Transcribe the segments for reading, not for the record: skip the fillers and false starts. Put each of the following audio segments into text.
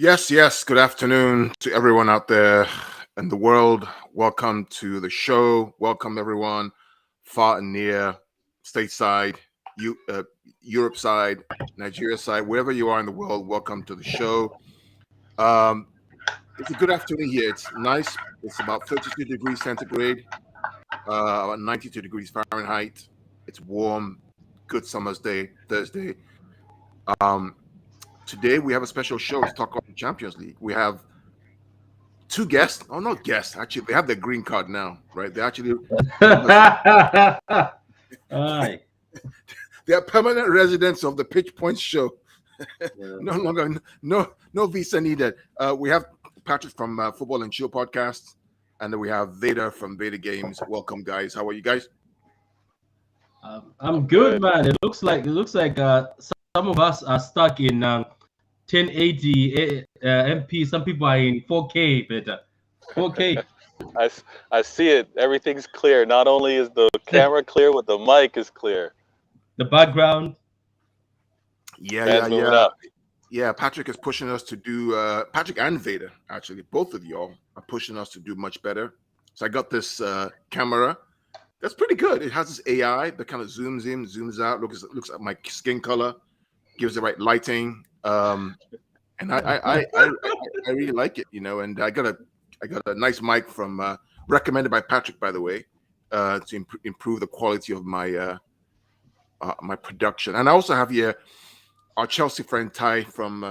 Yes. Good afternoon to everyone out there in the world. Welcome to the show. Welcome everyone, far and near, stateside, Europe side, Nigeria side, wherever you are in the world. Welcome to the show. Um, it's a good afternoon here. It's nice. It's about 32 degrees centigrade, about 92 degrees Fahrenheit. It's warm. Good summer's day, Thursday. Um, Today we have a special show to talk about the Champions League. We have two guests. Oh, not guests. Actually, they have their green card now, right? They actually Aye. they are permanent residents of the PitchPoints show. Yeah. No longer, no visa needed. We have Patrick from Football and Chill podcast, and then we have Vader from Vader Games. Welcome, guys. How are you guys? I'm good, man. It looks like some of us are stuck in 1080 MP. Some people are in 4K, better 4K. I see it. Everything's clear. Not only is the camera clear, but the mic is clear. The background. Fans moving up. Yeah, Patrick is pushing us to do. Patrick and Vader, actually, both of y'all are pushing us to do much better. So I got this camera. That's pretty good. It has this AI that kind of zooms in, zooms out, looks at my skin color, gives the right lighting, and I really like it, And I got a nice mic from recommended by Patrick, by the way, to improve the quality of my my production. And I also have here our Chelsea friend Ty from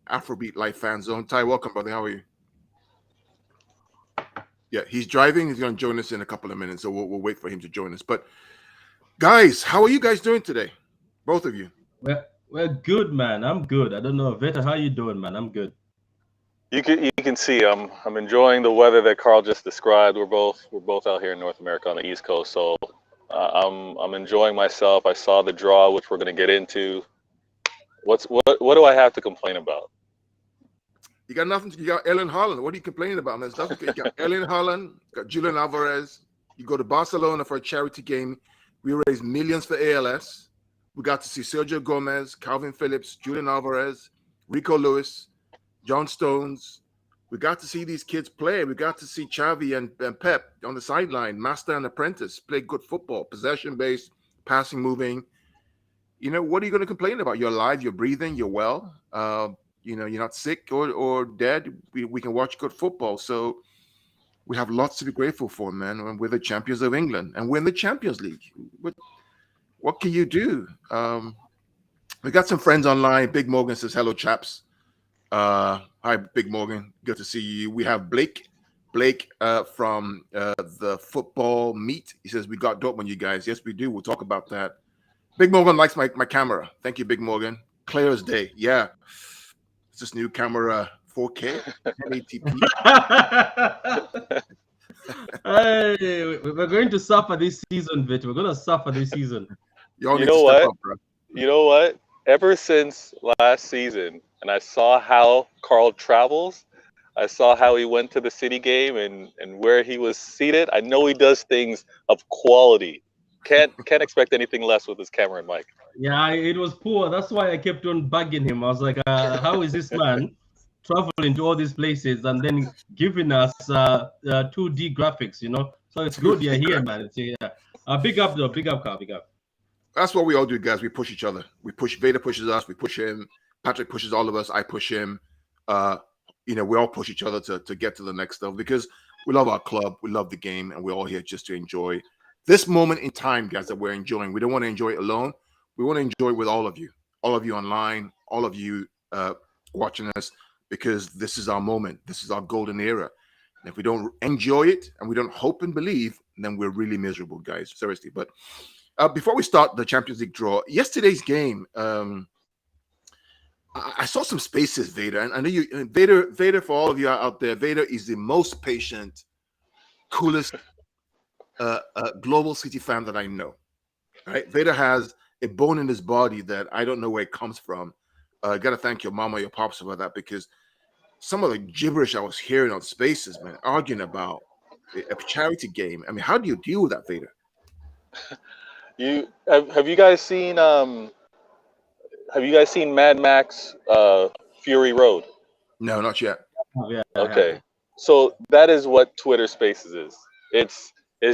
Afrobeat Life Fan Zone. Ty, welcome, brother. How are you? Yeah, he's driving. He's going to join us in a couple of minutes, so we'll wait for him to join us. But guys, how are you guys doing today? Both of you. We're good, man. I'm good. I don't know, Veta, how you doing, man? I'm good. You can see I'm enjoying the weather that Carl just described. We're both out here in North America on the East Coast, so I'm enjoying myself. I saw the draw, which we're going to get into. What do I have to complain about? You got nothing. You got Erling Haaland. What are you complaining about, man? Stuff. You got Erling Haaland. Got Julian Alvarez. You go to Barcelona for a charity game. We raised millions for ALS. We got to see Sergio Gomez, Calvin Phillips, Julian Alvarez, Rico Lewis, John Stones. We got to see these kids play. We got to see Xavi and Pep on the sideline, master and apprentice, play good football, possession-based, passing, moving. What are you going to complain about? You're alive, you're breathing, you're well. You're not sick or dead. We can watch good football. So we have lots to be grateful for, man. And we're the champions of England, and we're in the Champions League. What can you do? We got some friends online. Big Morgan says, hello, chaps. Hi, Big Morgan. Good to see you. We have Blake from the football meet. He says, we got Dortmund, you guys. Yes, we do. We'll talk about that. Big Morgan likes my camera. Thank you, Big Morgan. Clear as day. Yeah. It's this new camera, 4K, 1080p. Hey, we're going to suffer this season, Veta. We're going to suffer this season. Y'all You need to know step what? up, bro. You know what? Ever since last season, and I saw how Carl travels, I saw how he went to the City game and where he was seated. I know he does things of quality. Can't expect anything less with his camera and mic. Yeah, it was poor. That's why I kept on bugging him. I was like, how is this man traveling to all these places and then giving us 2D graphics, So it's good you're here, man. Big up, though. Big up, Carl. Big up. That's what we all do, guys. We push each other. Vader pushes us. We push him. Patrick pushes all of us. I push him. We all push each other to get to the next level because we love our club. We love the game. And we're all here just to enjoy this moment in time, guys, that we're enjoying. We don't want to enjoy it alone. We want to enjoy it with all of you online, all of you watching us, because this is our moment. This is our golden era. And if we don't enjoy it and we don't hope and believe, then we're really miserable, guys. Seriously. But before we start the Champions League draw, yesterday's game, I saw some spaces, Vader. And I know you, Vader, for all of you out there, Vader is the most patient, coolest global City fan that I know. Right? Vader has a bone in his body that I don't know where it comes from. I got to thank your mama, your pops about that, because some of the gibberish I was hearing on spaces, man, arguing about a charity game. I mean, how do you deal with that, Vader? Have you guys seen Mad Max Fury Road? No, not yet. Oh, yeah. Okay. So that is what Twitter Spaces is. It's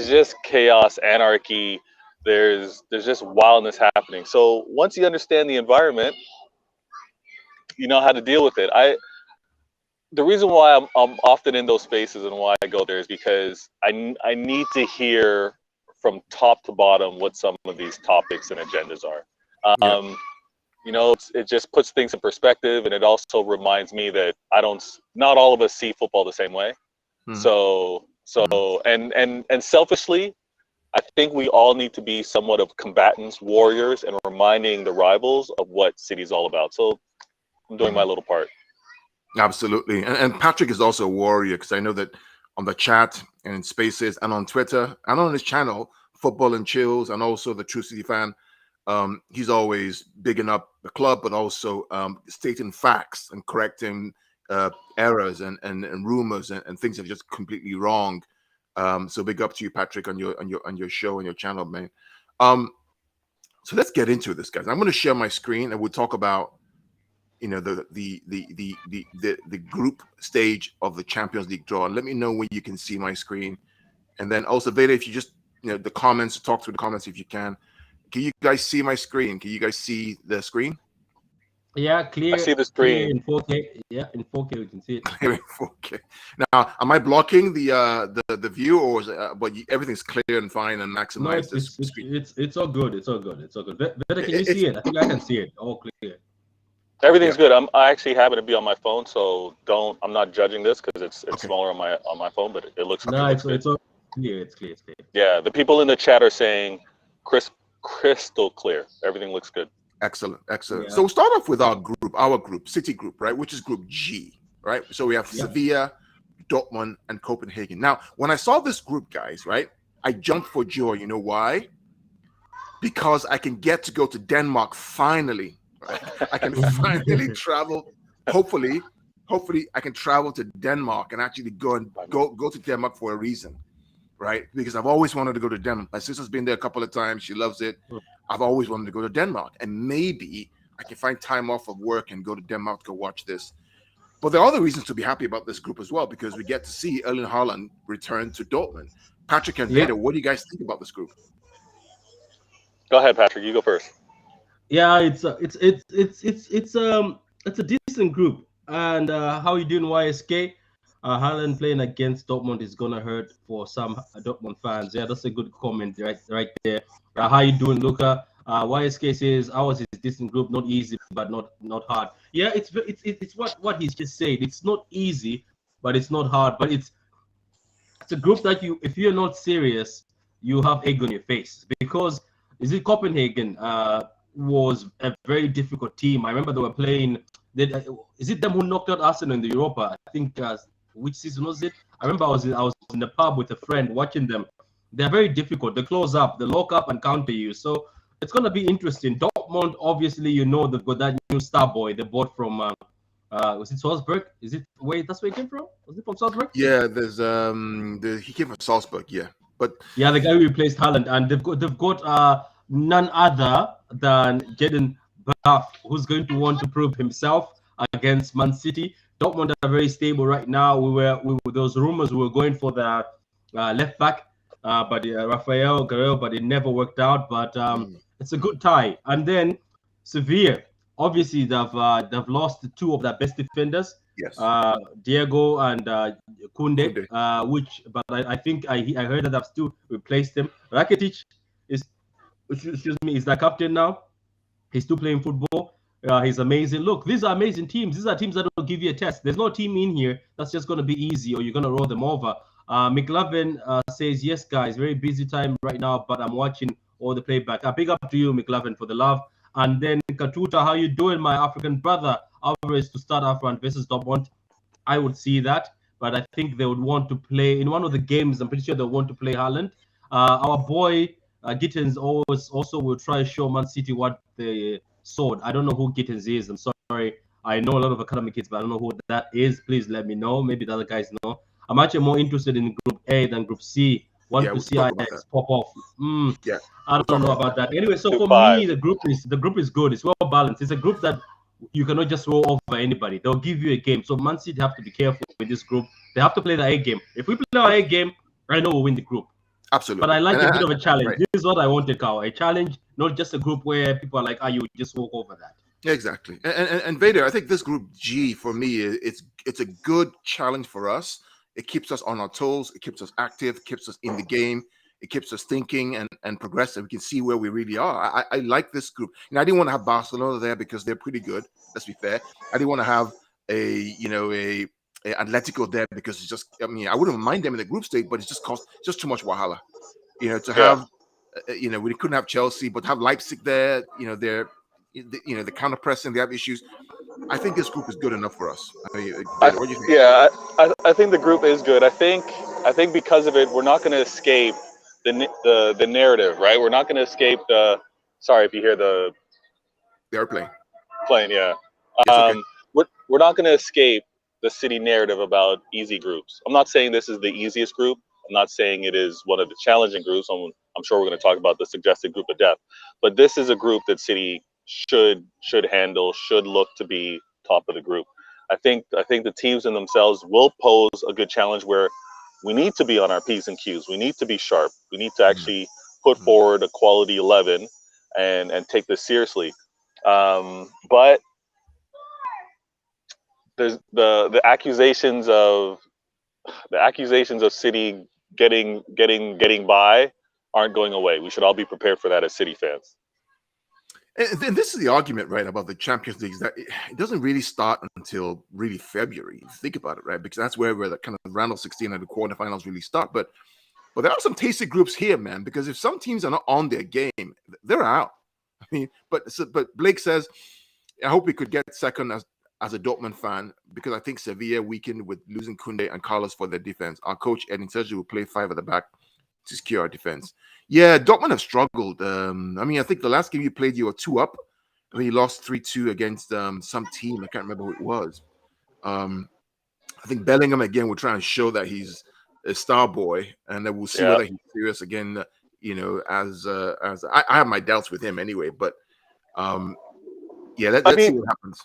just chaos, anarchy. There's just wildness happening. So once you understand the environment, you know how to deal with it. The reason why I'm often in those spaces and why I go there is because I need to hear from top to bottom what some of these topics and agendas are. You know, it just puts things in perspective, and it also reminds me that not all of us see football the same way. So and selfishly, I think we all need to be somewhat of combatants, warriors, and reminding the rivals of what City's all about. So I'm doing my little part. Absolutely. And Patrick is also a warrior, because I know that on the chat and in spaces and on Twitter and on his channel, Football and Chillz, and also the True City Fan, he's always bigging up the club, but also stating facts and correcting errors and rumors and things that are just completely wrong. So big up to you, Patrick, on your show and your channel, man. So let's get into this, guys. I'm going to share my screen and we'll talk about, you know, the group stage of the Champions League draw. And let me know when you can see my screen. And then also, Veda, if you just, you know, the comments, talk through the comments if you can. Can you guys see my screen? Can you guys see the screen? Yeah, clear. I see the screen in 4K. Yeah, in 4K we can see it. Clear in 4K. Now, am I blocking the view, or is it, but everything's clear and fine and maximized? No, it's all good. It's all good. It's all good. Veda, can you see it? I think I can see it. All clear. Everything's good. I actually happen to be on my phone, so I'm not judging this because it's Okay. smaller on my phone, but it looks. No, looks it's all clear. It's clear. It's clear. Yeah, the people in the chat are saying crystal clear. Everything looks good. Excellent. Yeah. So we'll start off with our group, City Group, right? Which is Group G, right? So we have Sevilla, Dortmund, and Copenhagen. Now, when I saw this group, guys, right, I jumped for joy. You know why? Because I can get to go to Denmark finally. Right? I can finally travel. Hopefully, I can travel to Denmark and actually go to Denmark for a reason, right? Because I've always wanted to go to Denmark. My sister's been there a couple of times. She loves it. I've always wanted to go to Denmark, and maybe I can find time off of work and go to Denmark to go watch this. But there are other reasons to be happy about this group as well, because we get to see Erling Haaland return to Dortmund. Patrick and Vader, what do you guys think about this group? Go ahead, Patrick. You go first. Yeah, it's a decent group. And how you doing, YSK? Haaland playing against Dortmund is gonna hurt for some Dortmund fans. Yeah, that's a good comment right there. How you doing, Luca? YSK says ours is a decent group, not easy, but not hard. Yeah, it's what he's just said. It's not easy, but it's not hard. But it's a group that if you're not serious, you have egg on your face, because Copenhagen was a very difficult team. I remember they were playing. Is it them who knocked out Arsenal in the Europa? I think. Which season was it? I remember I was in the pub with a friend watching them. They're very difficult. They close up, they lock up and counter you. So it's gonna be interesting. Dortmund, obviously, you know, they've got that new star boy they bought from was it Salzburg? Is it that's where he came from? Was it from Salzburg? Yeah, there's he came from Salzburg, yeah. But yeah, the guy who replaced Haaland, and they've got none other than Jadon Buff, who's going to want to prove himself against Man City. Dortmund are very stable right now. We were those rumors we were going for the left back, but Rafael Guerrero, but it never worked out. But it's a good tie. And then Sevilla, obviously they've lost two of their best defenders. Yes. Diego and Kunde. But I think I heard that they've still replaced them. Rakitic is the captain now. He's still playing football. He's amazing. Look, these are amazing teams. These are teams that will give you a test. There's no team in here that's just going to be easy or you're going to roll them over. McLovin says, yes, guys, very busy time right now, but I'm watching all the playback. Big up to you, McLovin, for the love. And then Katuta, how you doing, my African brother? Alvarez to start off front versus Dortmund. I would see that, but I think they would want to play in one of the games. I'm pretty sure they'll want to play Haaland. Our boy Gittins also will try to show Man City what they sword. I don't know who Gittins is. I'm sorry. I know a lot of academy kids, but I don't know who that is. Please let me know. Maybe the other guys know. I'm actually more interested in Group A than Group C. Want to see Ajax pop off. Yeah, I don't know about that. Anyway, so for me, the group is good. It's well balanced. It's a group that you cannot just roll over anybody. They'll give you a game. So Man City have to be careful with this group. They have to play the A game. If we play our A game, I know we'll win the group. Absolutely. But I like a bit of a challenge. Right. This is what I wanted, Carl. A challenge, not just a group where people are like, you just walk over that. Exactly. And Vader, I think this group G for me, it's a good challenge for us. It keeps us on our toes. It keeps us active, keeps us in the game. It keeps us thinking and progressive. We can see where we really are. I like this group. And I didn't want to have Barcelona there because they're pretty good. Let's be fair. I didn't want to have a Atletico there because it's just, I mean, I wouldn't mind them in the group stage, but it's just too much wahala. To have, we couldn't have Chelsea, but have Leipzig there, they're, the counter pressing, they have issues. I think this group is good enough for us. I mean, what do you think? Yeah, I think the group is good. I think because of it, we're not going to escape the narrative, right? We're not going to escape the. Sorry if you hear the airplane. Plane, yeah. Okay. We're not going to escape the City narrative about easy groups. I'm not saying this is the easiest group. I'm not saying it is one of the challenging groups. I'm sure we're going to talk about the suggested group of death, but this is a group that City should handle, should look to be top of the group. I think the teams in themselves will pose a good challenge where we need to be on our P's and Q's. We need to be sharp. We need to actually put forward a quality 11 and take this seriously. But there's the accusations of City getting by aren't going away. We should all be prepared for that as City fans. And then this is the argument, right, about the Champions League, is that it doesn't really start until really February. Think about it, right? Because that's where the kind of round of 16 and the quarterfinals really start. But there are some tasty groups here, man, because if some teams are not on their game, they're out. I mean, but Blake says, I hope we could get second as a Dortmund fan, because I think Sevilla weakened with losing Koundé and Carlos for their defense. Our coach, Edin Sergio, will play 5 at the back to secure our defense. Yeah, Dortmund have struggled. I mean, I think the last game you played, you were 2 up. I mean, you lost 3-2 against some team. I can't remember who it was. I think Bellingham, again, will try and show that he's a star boy, and then we'll see whether he's serious again, as I have my doubts with him anyway. But, let's see what happens.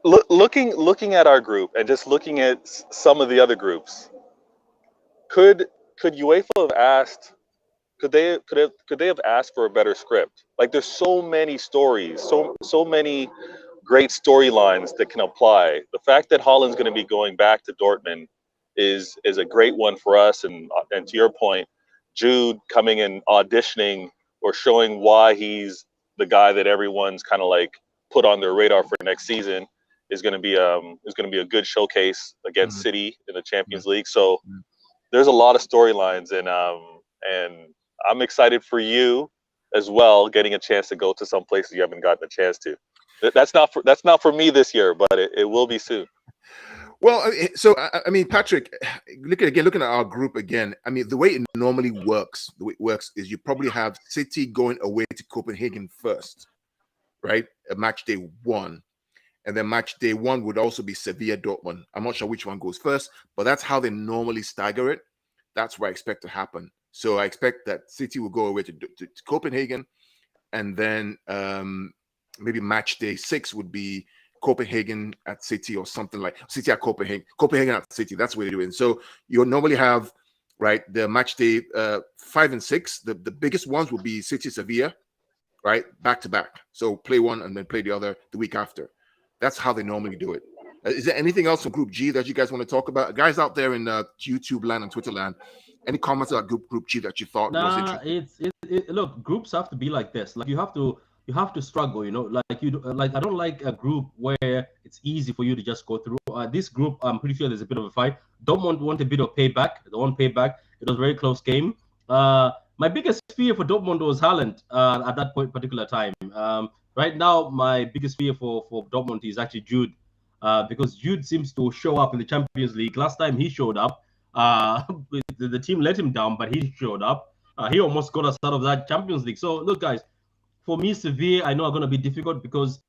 Looking at our group and just looking at some of the other groups, could UEFA have asked? Could they have asked for a better script? Like, there's so many stories, so many great storylines that can apply. The fact that Haaland's going to be going back to Dortmund is a great one for us. And to your point, Jude coming and auditioning or showing why he's the guy that everyone's kind of like put on their radar for next season is going to be a good showcase against City in the Champions League. So there's a lot of storylines, and I'm excited for you as well, getting a chance to go to some places you haven't gotten a chance to. That's not for me this year, but it will be soon. Well, so I mean, Patrick, looking at our group again. I mean, the way it normally works, is you probably have City going away to Copenhagen first, right? Match day 1, and then match day 1 would also be Sevilla Dortmund. I'm not sure which one goes first, but that's how they normally stagger it. That's what I expect to happen. So I expect that City will go away to Copenhagen, and then maybe match day 6 would be Copenhagen at City, or something like City at Copenhagen at City. That's what they do it. So you normally have, right, the match day 5 and 6. The biggest ones will be City Sevilla, right, back to back. So play one and then play the other the week after. That's how they normally do it. Is there anything else from Group G that you guys want to talk about? Guys out there in YouTube land and Twitter land, any comments about Group G that you thought was interesting? Look, groups have to be like this. Like, you have to struggle, like I don't like a group where it's easy for you to just go through. This group, I'm pretty sure there's a bit of a fight. Dortmund want a bit of payback. They want payback. It was a very close game. My biggest fear for Dortmund was Haaland at that particular time. Right now, my biggest fear for Dortmund is actually Jude, because Jude seems to show up in the Champions League. Last time he showed up, the team let him down, but he showed up. He almost got us out of that Champions League. So look, guys, for me, Sevilla, I know are going to be difficult because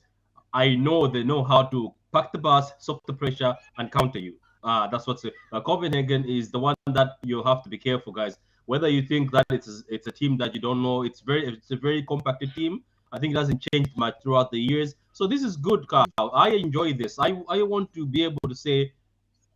I know they know how to pack the bus, stop the pressure, and counter you. That's what's Copenhagen is the one that you have to be careful, guys. Whether you think that it's a team that you don't know, it's a very compacted team. I think it hasn't changed much throughout the years. So this is good, Carl. I enjoy this. I want to be able to say,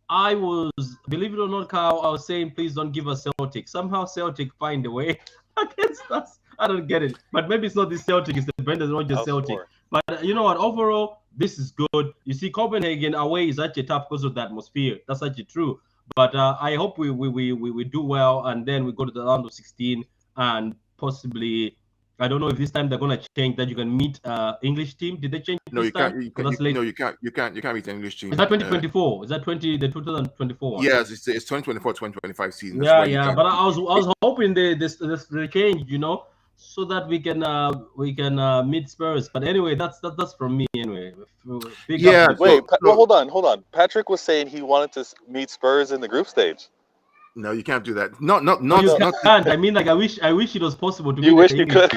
I was, believe it or not, Carl, I was saying, please don't give us Celtic. Somehow Celtic find a way against us. I don't get it. But maybe it's not this Celtic, it's the Brendan Rodgers Celtic. But you know what? Overall, this is good. You see, Copenhagen away is actually tough because of the atmosphere. That's actually true. But I hope we do well, and then we go to the round of 16 and possibly, I don't know if this time they're gonna change that you can meet English team. Did they change? No, you time? can't. You can't. You can't meet the English team. Is that 2024? Is that the 2024? Yes, it's 2024, 2025 season. That's yeah. But I was hoping they change, you know, so that we can meet Spurs. But anyway, that's from me anyway. Yeah. Wait. Well, hold on. Patrick was saying he wanted to meet Spurs in the group stage. No, you can't do that. Not. You can't. I mean, like I wish it was possible to. You wish you could.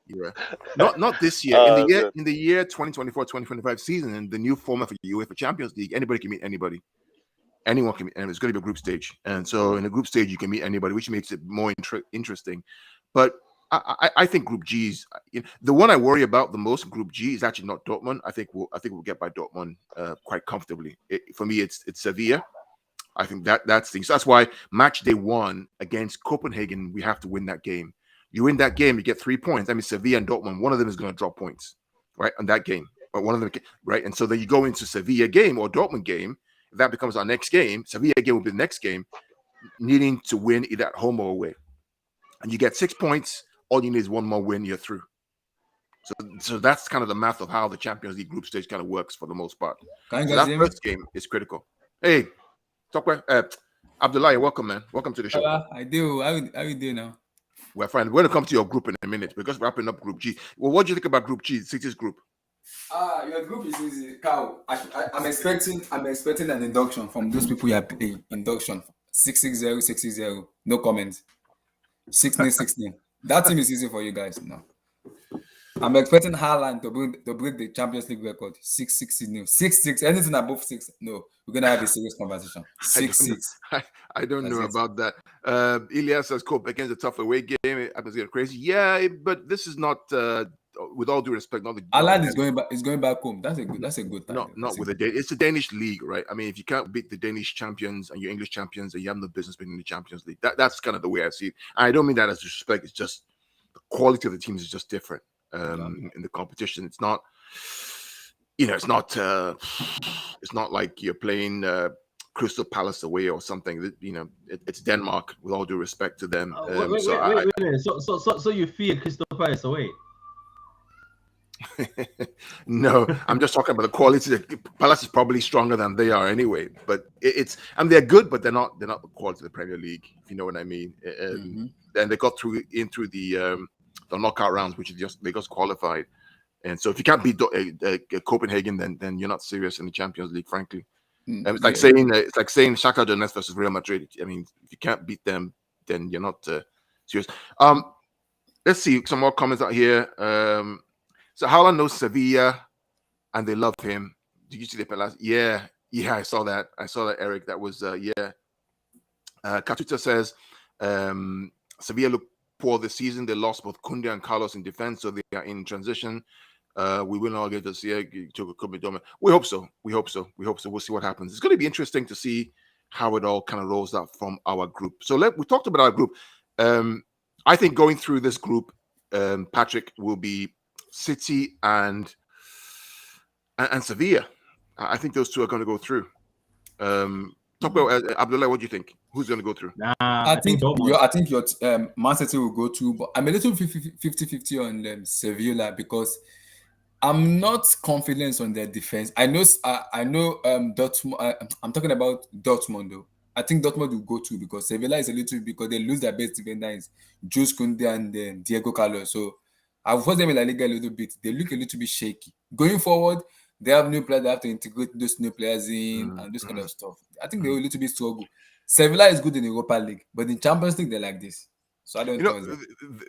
Yeah. Not this year. In the year 2024-2025 season, in the new format for the UEFA Champions League, anybody can meet anybody. Anyone can meet, and it's going to be a group stage. And so in a group stage, you can meet anybody, which makes it more interesting. But I think Group G's the one I worry about the most. Group G is actually not Dortmund. I think we'll get by Dortmund quite comfortably. For me, it's Sevilla. I think that's thing. So that's why match day 1 against Copenhagen, we have to win that game. You win that game, you get 3 points. I mean, Sevilla and Dortmund, one of them is going to drop points, right, on that game. But one of them, right? And so then you go into Sevilla game or Dortmund game. If that becomes our next game, Sevilla game will be the next game, needing to win either at home or away. And you get 6 points. All you need is one more win, you're through. So that's kind of the math of how the Champions League group stage kind of works for the most part. So that first game is critical. Hey, talk about Abdullah, welcome, man. Welcome to the show. I do. How you doing now? We're fine. We're going to come to your group in a minute because we're wrapping up Group G. Well, what do you think about Group G, City's group? Your group is easy. Carl, I'm expecting an induction from those people you are paying. Induction 660, 660. No comments. 16. That team is easy for you guys now. I'm expecting Haaland to break the Champions League record. 660. 6-6. Anything above 6. No, we're gonna have a serious conversation. 6-6. I don't know about that. Ilya says Cope against a tough away game. It happens to get crazy. Yeah, but this is not. With all due respect, not the. Haaland is going back. Is going back home. That's a good time. Not with it's a Danish league, right? I mean, if you can't beat the Danish champions and your English champions, then you have no business being in the Champions League. That's kind of the way I see it. I don't mean that as disrespect. It's just the quality of the teams is just different. In the competition, it's not. It's not like you're playing Crystal Palace away or something. It's Denmark. With all due respect to them. Wait. So you fear Crystal Palace away? No, I'm just talking about the quality. Palace is probably stronger than they are anyway. But they're good, but they're not the quality of the Premier League. If you know what I mean. And they got through the knockout rounds, which is they just qualified. And so if you can't beat Copenhagen, then you're not serious in the Champions League, frankly. It's like saying Shakhtar Donetsk versus Real Madrid. I mean, if you can't beat them, then you're not serious. Let's see some more comments out here. So Haaland knows Sevilla, and they love him. Did you see the last? Yeah, I saw that. Eric. That was Katuta says Sevilla look poor this season. They lost both Kunde and Carlos in defense, so they are in transition. We will not get to see it. We hope so. We'll see what happens. It's going to be interesting to see how it all kind of rolls out from our group. So we talked about our group. I think going through this group, Patrick, will be City and Sevilla. I think those two are going to go through. Talk about Abdullah. What do you think? Who's going to go through? I think your Man City will go through, but I'm a little 50-50 on Sevilla because I'm not confident on their defense. I know Dortmund. I'm talking about Dortmund though. I think Dortmund will go through because Sevilla is a little because they lose their best defenders, Jules Koundé and Diego Carlos. So I've watched them in La Liga a little bit. They look a little bit shaky. Going forward, they have new players. They have to integrate those new players in and this kind of stuff. I think they will a little bit struggle. Sevilla is good in Europa League, but in Champions League, they're like this. So I don't know.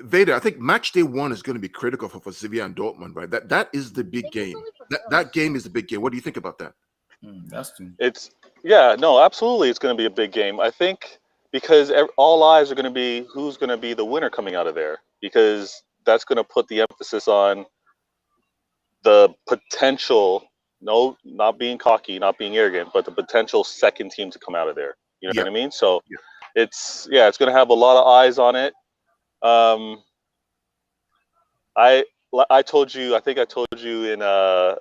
Vader, I think match day 1 is going to be critical for Sevilla and Dortmund, right? That is the big game. That game is the big game. What do you think about that? That's true. Absolutely. It's going to be a big game. I think because all eyes are going to be who's going to be the winner coming out of there. Because that's going to put the emphasis on the potential. No, not being cocky, not being arrogant, but the potential second team to come out of there. You know what I mean? So it's going to have a lot of eyes on it. I told you, I think I told you in a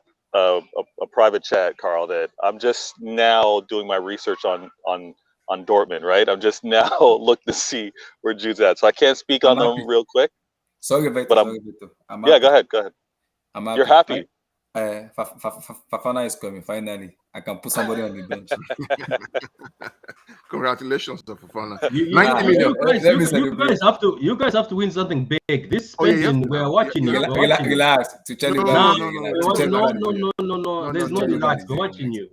private chat, Carl, that I'm just now doing my research on Dortmund, right? I'm just now looking to see where Jude's at. So I can't speak on them real quick. Sorry, Victor. But yeah, go ahead. I'm happy. You're happy. Fafana is coming finally. I can put somebody on the bench. Congratulations to Fafana. 90 million. You guys have to win something big. This spending, we're watching you. Relax. To tell you no. There's no relax. We're watching you.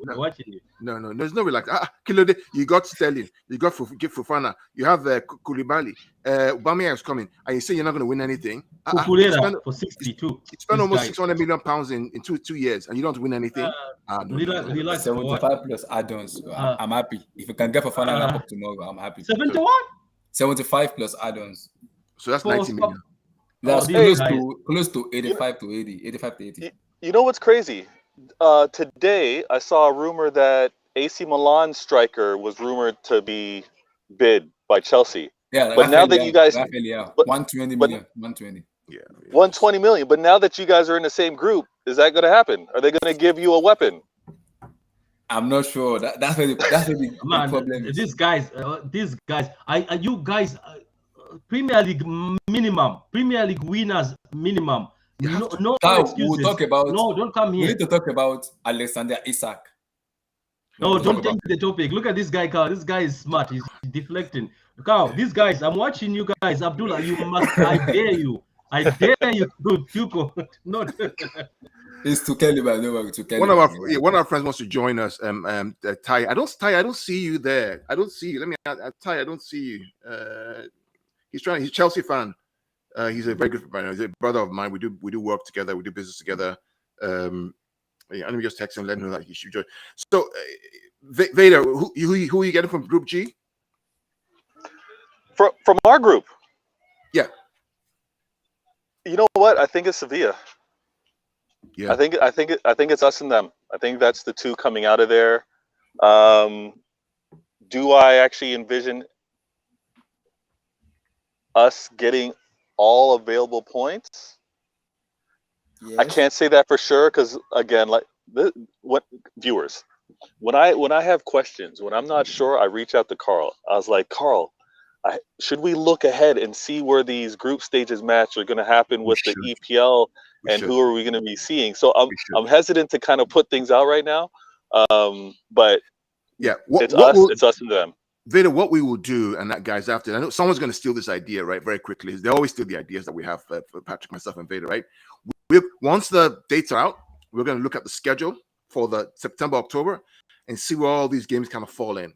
No. There's no relax. Kilode, you got Sterling. You got Fofana. You have Koulibaly. Aubameyang is coming, and you say you're not going to win anything. For 62. You spent almost 600 million pounds in 2 years, and you don't win anything. Relax. 75 plus add-ons. I'm happy. If you can get Fofana wrap up tomorrow, I'm happy. 71? 75 plus add-ons. So that's 90 million. That's close to 85 to 80. You know what's crazy? Today I saw a rumor that AC Milan striker was rumored to be bid by Chelsea. Yeah, but now that you guys 120 million, 120. Yeah, 120 million. But now that you guys are in the same group, is that going to happen? Are they going to give you a weapon? I'm not sure. That's where the problem is. These guys, are you guys Premier League minimum, Premier League winners minimum. No excuses. We'll talk about. No, don't come here. We need to talk about Alexander Isak. No, don't change the topic. Look at this guy, Carl. This guy is smart. He's deflecting. Carl, these guys, I'm watching you guys. Abdullah, you must. I dare you. I dare you, Tuko. Not. It's to Kelly, but no, to Kelly. One of our friends wants to join us. Ty, I don't see you there. I don't see you. Let me Ty, I don't see you. He's a Chelsea fan. He's a very good friend. He's a brother of mine. We do work together. We do business together. Let me just text him, let him know that he should join. So, Vader, who are you getting from Group G? From our group. Yeah. You know what? I think it's Sevilla. Yeah. I think it's us and them. I think that's the two coming out of there. Do I actually envision us getting all available points? Yes. I can't say that for sure because again, viewers, when I have questions, when I'm not sure, I reach out to Carl. I was like, Carl, should we look ahead and see where these group stages match are going to happen with the EPL and who are we going to be seeing? So I'm hesitant to kind of put things out right now, but yeah, it's us and them. Vader, what we will do, and that guys after, I know someone's going to steal this idea, right? Very quickly. They always steal the ideas that we have for Patrick, myself, and Vader, right? Once the dates are out, we're going to look at the schedule for the September, October, and see where all these games kind of fall in.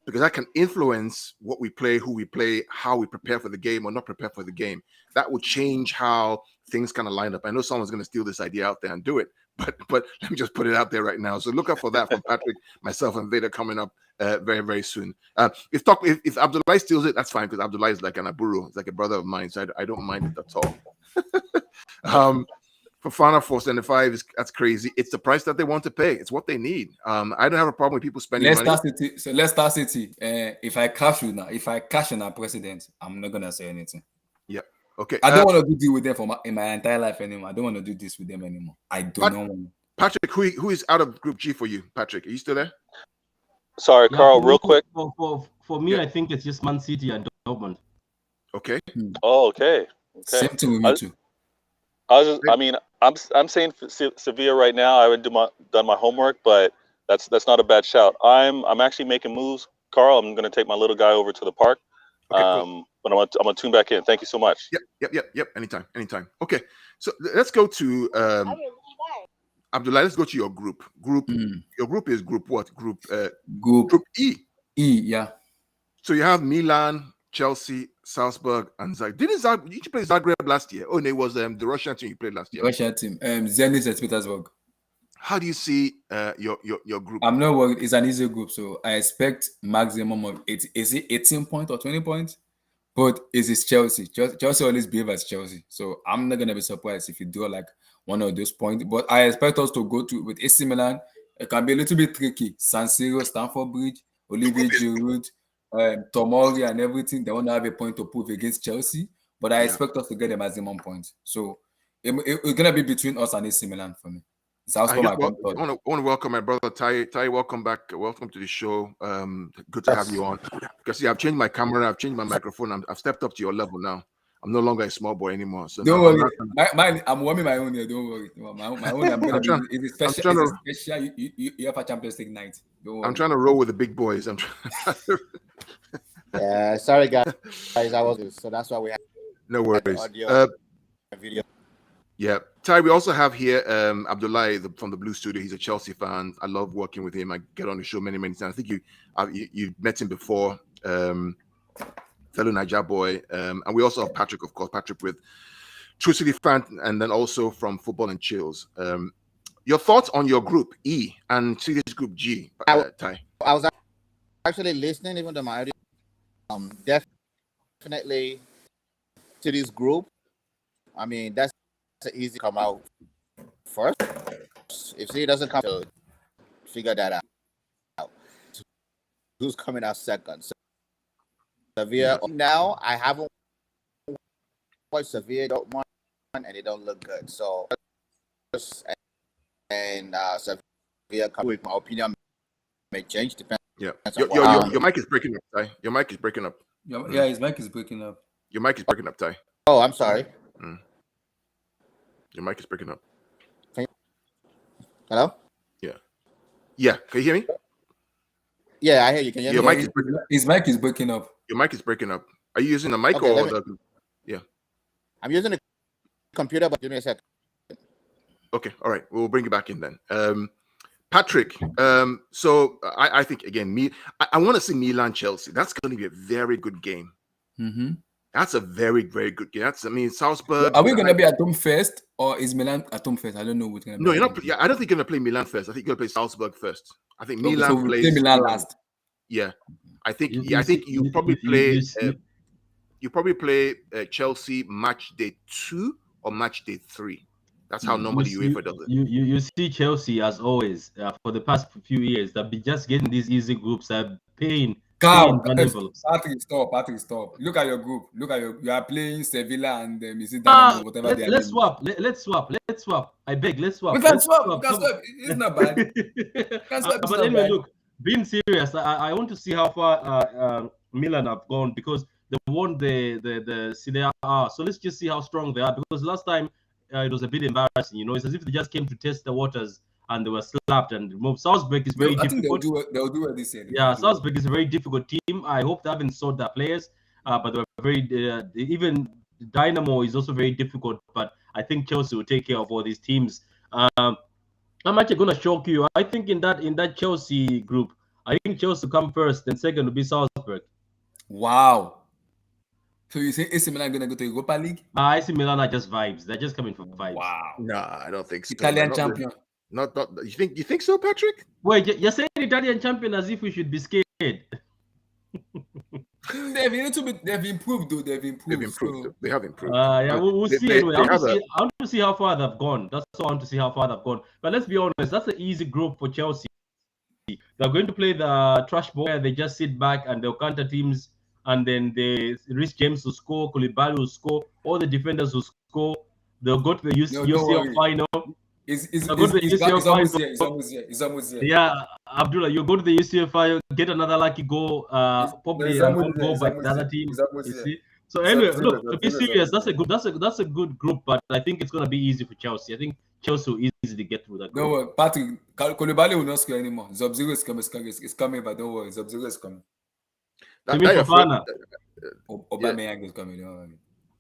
Because that can influence what we play, who we play, how we prepare for the game or not prepare for the game. That will change how things kind of line up. I know someone's going to steal this idea out there and do it, but let me just put it out there right now. So look out for that from Patrick, myself, and Vader coming up very, very soon. If Abdullah steals it, that's fine because Abdullah is like an Aburu. It's like a brother of mine, so I don't mind it at all. Fofana 475 that's crazy. It's the price that they want to pay. It's what they need. I don't have a problem with people spending money. Leicester City. If I cash in our president, I'm not gonna say anything. Yeah. Okay. I don't want to deal with them in my entire life anymore. I don't want to do this with them anymore. I don't know. Patrick, who is out of Group G for you? Patrick, are you still there? Sorry, Carl. Real quick. For me, I think it's just Man City and Dortmund. Okay. Oh, okay. Same thing with me too. I'm saying Sevilla right now. I haven't done my homework, but that's not a bad shout. I'm actually making moves, Carl. I'm going to take my little guy over to the park. Okay, cool. But I'm gonna tune back in. Thank you so much. Yep. Anytime. Okay, so let's go to Abdullah. Let's go to your group. Your group is group what? Group E. Yeah. So you have Milan, Chelsea, Salzburg, and Zagreb. Did you play Zagreb last year? Oh, and it was the Russian team you played last year. Russian team. Zenit St. Petersburg. How do you see your group? I'm not worried. It's an easy group, so I expect maximum of 18 points or 20 points. but it's Chelsea. Chelsea always behave as Chelsea. So I'm not gonna be surprised if you draw like one of those points. But I expect us to go to with AC Milan. It can be a little bit tricky. San Siro, Stamford Bridge, Olivier Giroud, Tomori, and everything. They want to have a point to prove against Chelsea. But I expect us to get the maximum points. So it's gonna be between us and AC Milan for me. I want to welcome my brother Ty. Ty, welcome back. Welcome to the show. Good to have you on. Because I've changed my camera, I've changed my microphone. I've stepped up to your level now. I'm no longer a small boy anymore. So don't worry. I'm warming my own here. Don't worry. My own. I'm gonna be. It's special. UEFA Champions League night. Don't worry. I'm trying to roll with the big boys. Yeah, sorry guys. I was so that's why we have no worries. Audio video. Yeah, Ty, we also have here Abdullahi from the Blue Studio. He's a Chelsea fan. I love working with him. I get on the show many times. I think you met him before, fellow Niger boy. And we also have Patrick, of course, Patrick with True City fan, and then also from Football and Chillz. Your thoughts on your group E and City's group G, Ty? I was actually listening, even though my audio. Definitely City's group. I mean, that's easy to come out first. If City doesn't come to figure that out, who's coming out second? So Sevilla. Now I haven't watched Sevilla Dortmund and they don't look good. So and Sevilla, with my opinion, may change depending. Yeah, your mic is breaking up, Ty. Your mic is breaking up. Yeah, his mic is breaking up. Your mic is breaking up, Ty. Oh, I'm sorry. Your mic is breaking up. Hello? Yeah. Can you hear me? Yeah, I hear you. Can you hear me? His mic is breaking up. Your mic is breaking up. Are you using the mic Yeah. I'm using the computer, but give me a second. Okay, all right. We'll bring you back in then. Patrick, so I think again, I want to see Milan Chelsea. That's going to be a very good game. Mm-hmm. That's a very, very good game. Salzburg. Are we going to be at home first, or is Milan at home first? I don't know what's going to be. No, you're not. Yeah, I don't think you're going to play Milan first. I think you're going to play Salzburg first. I think Milan plays Milan last. Yeah, I think you probably play. You probably play Chelsea match day 2 or match day 3. That's how normally UEFA does it. You see Chelsea as always for the past few years. They've been just getting these easy groups. Patrick, stop. Look at your group. You are playing Sevilla and whatever they are. Let's swap. I beg, let's swap. We can swap. It's not bad. But anyway, look, being serious, I want to see how far Milan have gone because they won the Serie A. So let's just see how strong they are because last time it was a bit embarrassing. It's as if they just came to test the waters and they were slapped and removed. Salzburg is very difficult. I think they'll do it this year. Yeah, Salzburg is a very difficult team. I hope they haven't sold their players, but they were very even Dynamo is also very difficult. But I think Chelsea will take care of all these teams. I'm actually going to shock you. I think in that Chelsea group, I think Chelsea will come first, and second will be Salzburg. Wow. So you say AC Milan going to go to Europa League? AC Milan are just vibes. They're just coming for vibes. Wow. Nah, I don't think so. Italian champion. Not you think so, Patrick? Wait, you're saying Italian champion as if we should be scared. They've improved though. They have improved. Yeah, we'll see anyway. I want to see how far they've gone. That's all I want to see how far they've gone. But let's be honest, that's an easy group for Chelsea. They're going to play the trash ball where they just sit back and they'll counter teams. And then Rhys James will score, Koulibaly will score, all the defenders will score. They'll go to the UCL final. It's almost here. Yeah, Abdullah, you go to the UCL final, get another lucky goal, probably a home goal by the other team. You see? So anyway, look, to be serious, that's a good group, but I think it's gonna be easy for Chelsea. I think Chelsea will easily get through that group. Don't worry, Patrick, Koulibaly will not score anymore. Zobzero is coming, but don't worry, Zobzero is coming. Aubameyang is coming.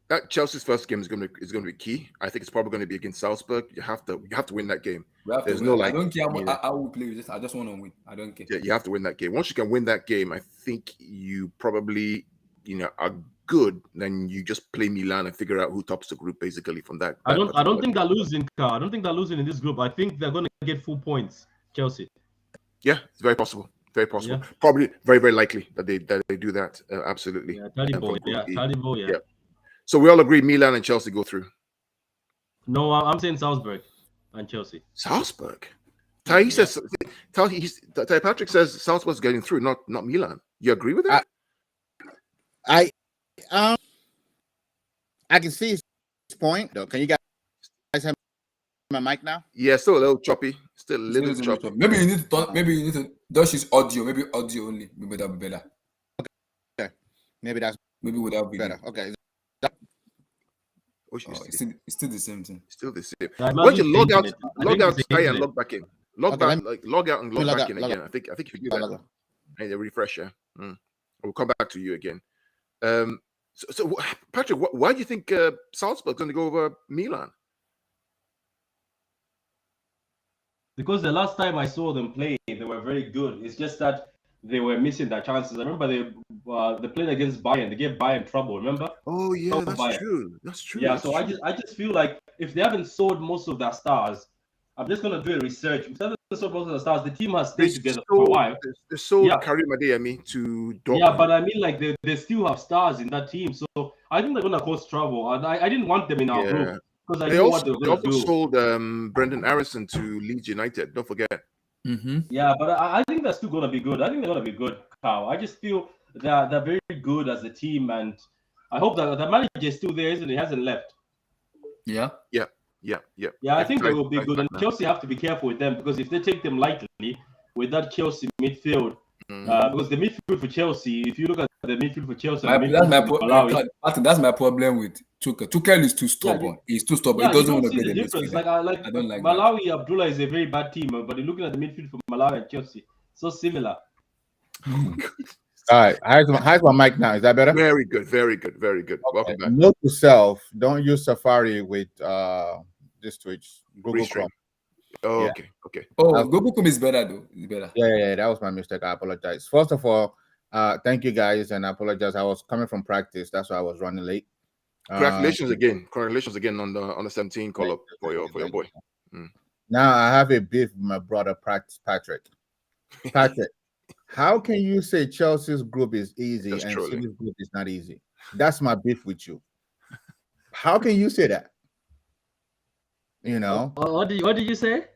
That Chelsea's first game is going to be key. I think it's probably going to be against Salzburg. You have to win that game. There's no I don't care how we play. I just want to win. I don't care. Yeah, you have to win that game. Once you can win that game, I think you probably are good. Then you just play Milan and figure out who tops the group basically from that. I don't think they're losing. I don't think they're losing in this group. I think they're going to get full points. Chelsea. Yeah, it's very possible. Very possible. Yeah. Probably very likely that they do that. Absolutely. Yeah, Talibo, yeah. So we all agree Milan and Chelsea go through. No, I'm saying Salzburg and Chelsea. Salzburg. Ty says. Patrick says Salzburg's getting through, not Milan. You agree with that? I can see his point though. Can you guys have my mic now? Yeah, still a little choppy. Still a little choppy. Maybe you need to Dutch is audio. Maybe audio only. Maybe that'll be better. Okay. Maybe without video. better. Okay. It's still the same thing. Still the same. Yeah, Why don't you log out, Ty, and it. log back in? Log out and log back in again. out. I think if you do that, and refresh. Yeah. We'll come back to you again. So Patrick, why do you think Salzburg's going to go over Milan? Because the last time I saw them play, they were very good. It's just that they were missing their chances. I remember they played against Bayern. They gave Bayern trouble. Remember? Oh yeah, that's Bayern. true. That's true. Yeah. That's So true. I just feel like if they haven't sold most of their stars, I'm just gonna do a research. If they haven't sold most of the stars, the team has stayed together for a while. They sold Karim Adeyemi to Dortmund. Yeah, but I mean, like they still have stars in that team, so I think they're gonna cause trouble. And I didn't want them in our group because I knew what they were gonna do. sold Brendan Harrison to Leeds United. Don't forget. Mm-hmm. Yeah, but I think they're still gonna be good. I think they're gonna be good, Kyle. I just feel that they're very good as a team, and I hope that the manager is still there, isn't he? He hasn't left. Yeah. Yeah, I think they will be good. And Chelsea have to be careful with them because if they take them lightly with that Chelsea midfield, because the midfield for Chelsea, if you look at the midfield for Chelsea, that's my problem with Tuchel. Tuchel is too stubborn. He's too stubborn. He doesn't want to play the midfield. I don't like Malawi. That. Abdullah is a very bad team, but you're looking at the midfield for Malawi and Chelsea, so similar. All right, how's my mic now? Is that better? Very good. Okay. Welcome back. Note to self: don't use Safari with this Twitch. Google Chrome. Oh, yeah. Okay. Oh, Google Chrome is better though. It's better. Yeah, that was my mistake. I apologize. First of all, thank you guys, and I apologize. I was coming from practice, that's why I was running late. Congratulations again on the 17 call up for your boy. Now I have a beef with my brother Patrick. Patrick, how can you say Chelsea's group is easy and City's group is not easy? That's my beef with you. How can you say that? You know. What did you say?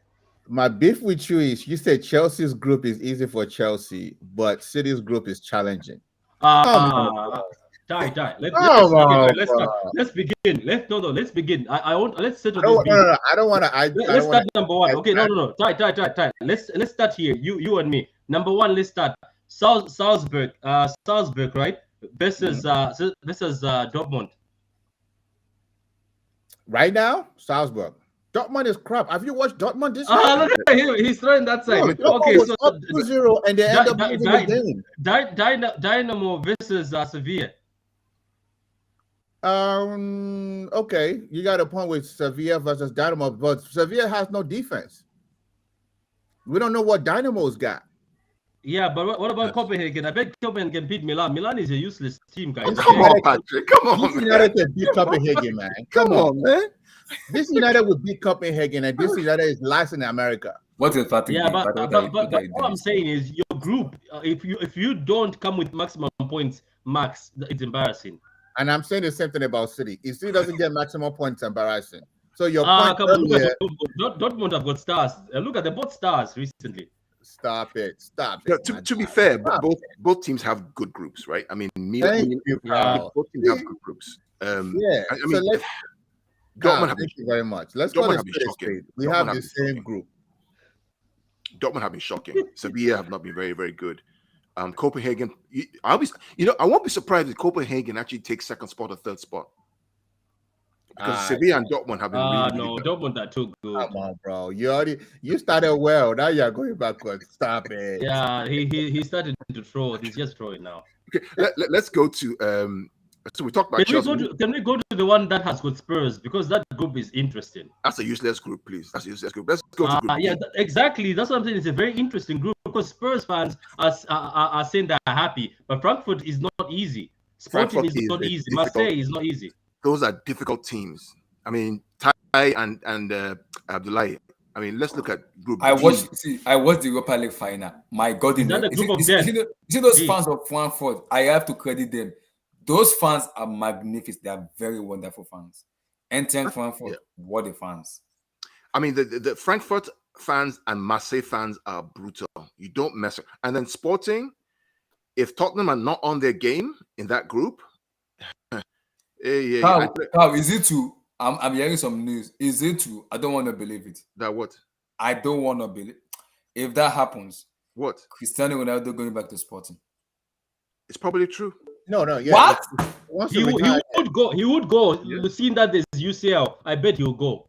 My beef with you is you said Chelsea's group is easy for Chelsea, but City's group is challenging. Die. Let's begin. Let's begin. Let's settle this. No. I don't want to. Let's start number one. Okay, no. Die. Let's start here. You and me. Number one. Let's start. Salzburg, right? Versus Dortmund. Right now, Salzburg. Dortmund is crap. Have you watched Dortmund this year? Look at him. He's throwing that side. No, okay, so up 2-0 and they end up losing the game. Dynamo versus Sevilla. Okay, you got a point with Sevilla versus Dynamo, but Sevilla has no defense. We don't know what Dynamo's got. Yeah, but what about Copenhagen? I bet Copenhagen can beat Milan. Milan is a useless team, guys. Oh, come on, Patrick. Come on, man. United can beat Copenhagen, man. Come on, man. This United will beat Copenhagen, and this United is last in America. What is that? Yeah, but what I'm saying is your group. If you don't come with maximum points, max, it's embarrassing. And I'm saying the same thing about City. If City doesn't get maximum points, it's embarrassing. So your point earlier, Dortmund have got stars. Look at, they're both stars recently. Stop it. To be fair, both teams have good groups, right? I mean, both teams have good groups. Thank you very much. Let's go to straight. We have the same group. Dortmund have been shocking. Sevilla have not been very, very good. Copenhagen, I won't be surprised if Copenhagen actually takes second spot or third spot. Because Sevilla and Dortmund have been really good. Dortmund are too good. Come on, bro. You started well. Now you're going backwards. Stop it. Yeah, he started to throw. He's just throwing now. Okay, let's go to so we talked about Chelsea. Can we go to the one that has got Spurs, because that group is interesting. That's a useless group, please. That's a useless group. Let's go to group. Yeah, exactly. That's what I'm saying. It's a very interesting group because Spurs fans are saying they're happy, but Frankfurt is not easy. Sporting is not easy. Marseille is not easy. Those are difficult teams. I mean, Ty and Abdullahi, I mean, let's look at Group I D. watched the Europa League final. My God, Is that a group of death? you see those Gee. fans of Frankfurt? I have to credit them. Those fans are magnificent. They are very wonderful fans. Entering Frankfurt, what the fans. I mean, the Frankfurt fans and Marseille fans are brutal. You don't mess up. And then Sporting, if Tottenham are not on their game in that group, How is it true? I'm hearing some news. Is it true? I don't want to believe it. that what? I don't want to believe. If that happens, What? Cristiano Ronaldo going back to Sporting. It's probably true. No, yeah. What? He would go. He would go. Yeah. Seeing that there's UCL, I bet he'll go.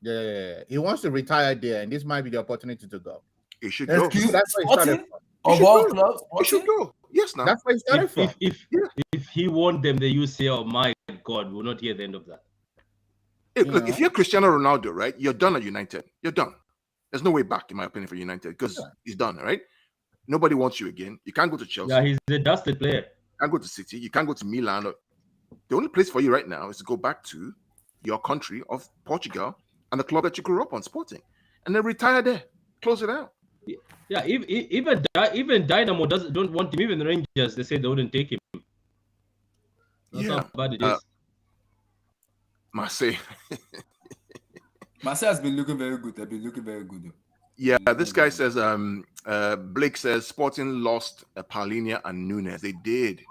Yeah. He wants to retire there, and this might be the opportunity to go. He should go. That's why he started. Of all clubs, He should go. Yes, now. That's why he started from. If he won them the UCL, my God, we'll not hear the end of that. Look, if you're Cristiano Ronaldo, right, you're done at United. You're done. There's no way back, in my opinion, for United because he's done, right? Nobody wants you again. You can't go to Chelsea. Yeah, he's a dusted player. You can't go to City. You can't go to Milan. The only place for you right now is to go back to your country of Portugal and the club that you grew up on, Sporting, and then retire there. Close it out. Yeah, even Dynamo don't want him. Even the Rangers, they say they wouldn't take him. That's how bad it is. Marseille. Marseille has been looking very good. They've been looking very good. Yeah, this guy says, Blake says Sporting lost Paulinho and Nunes. They did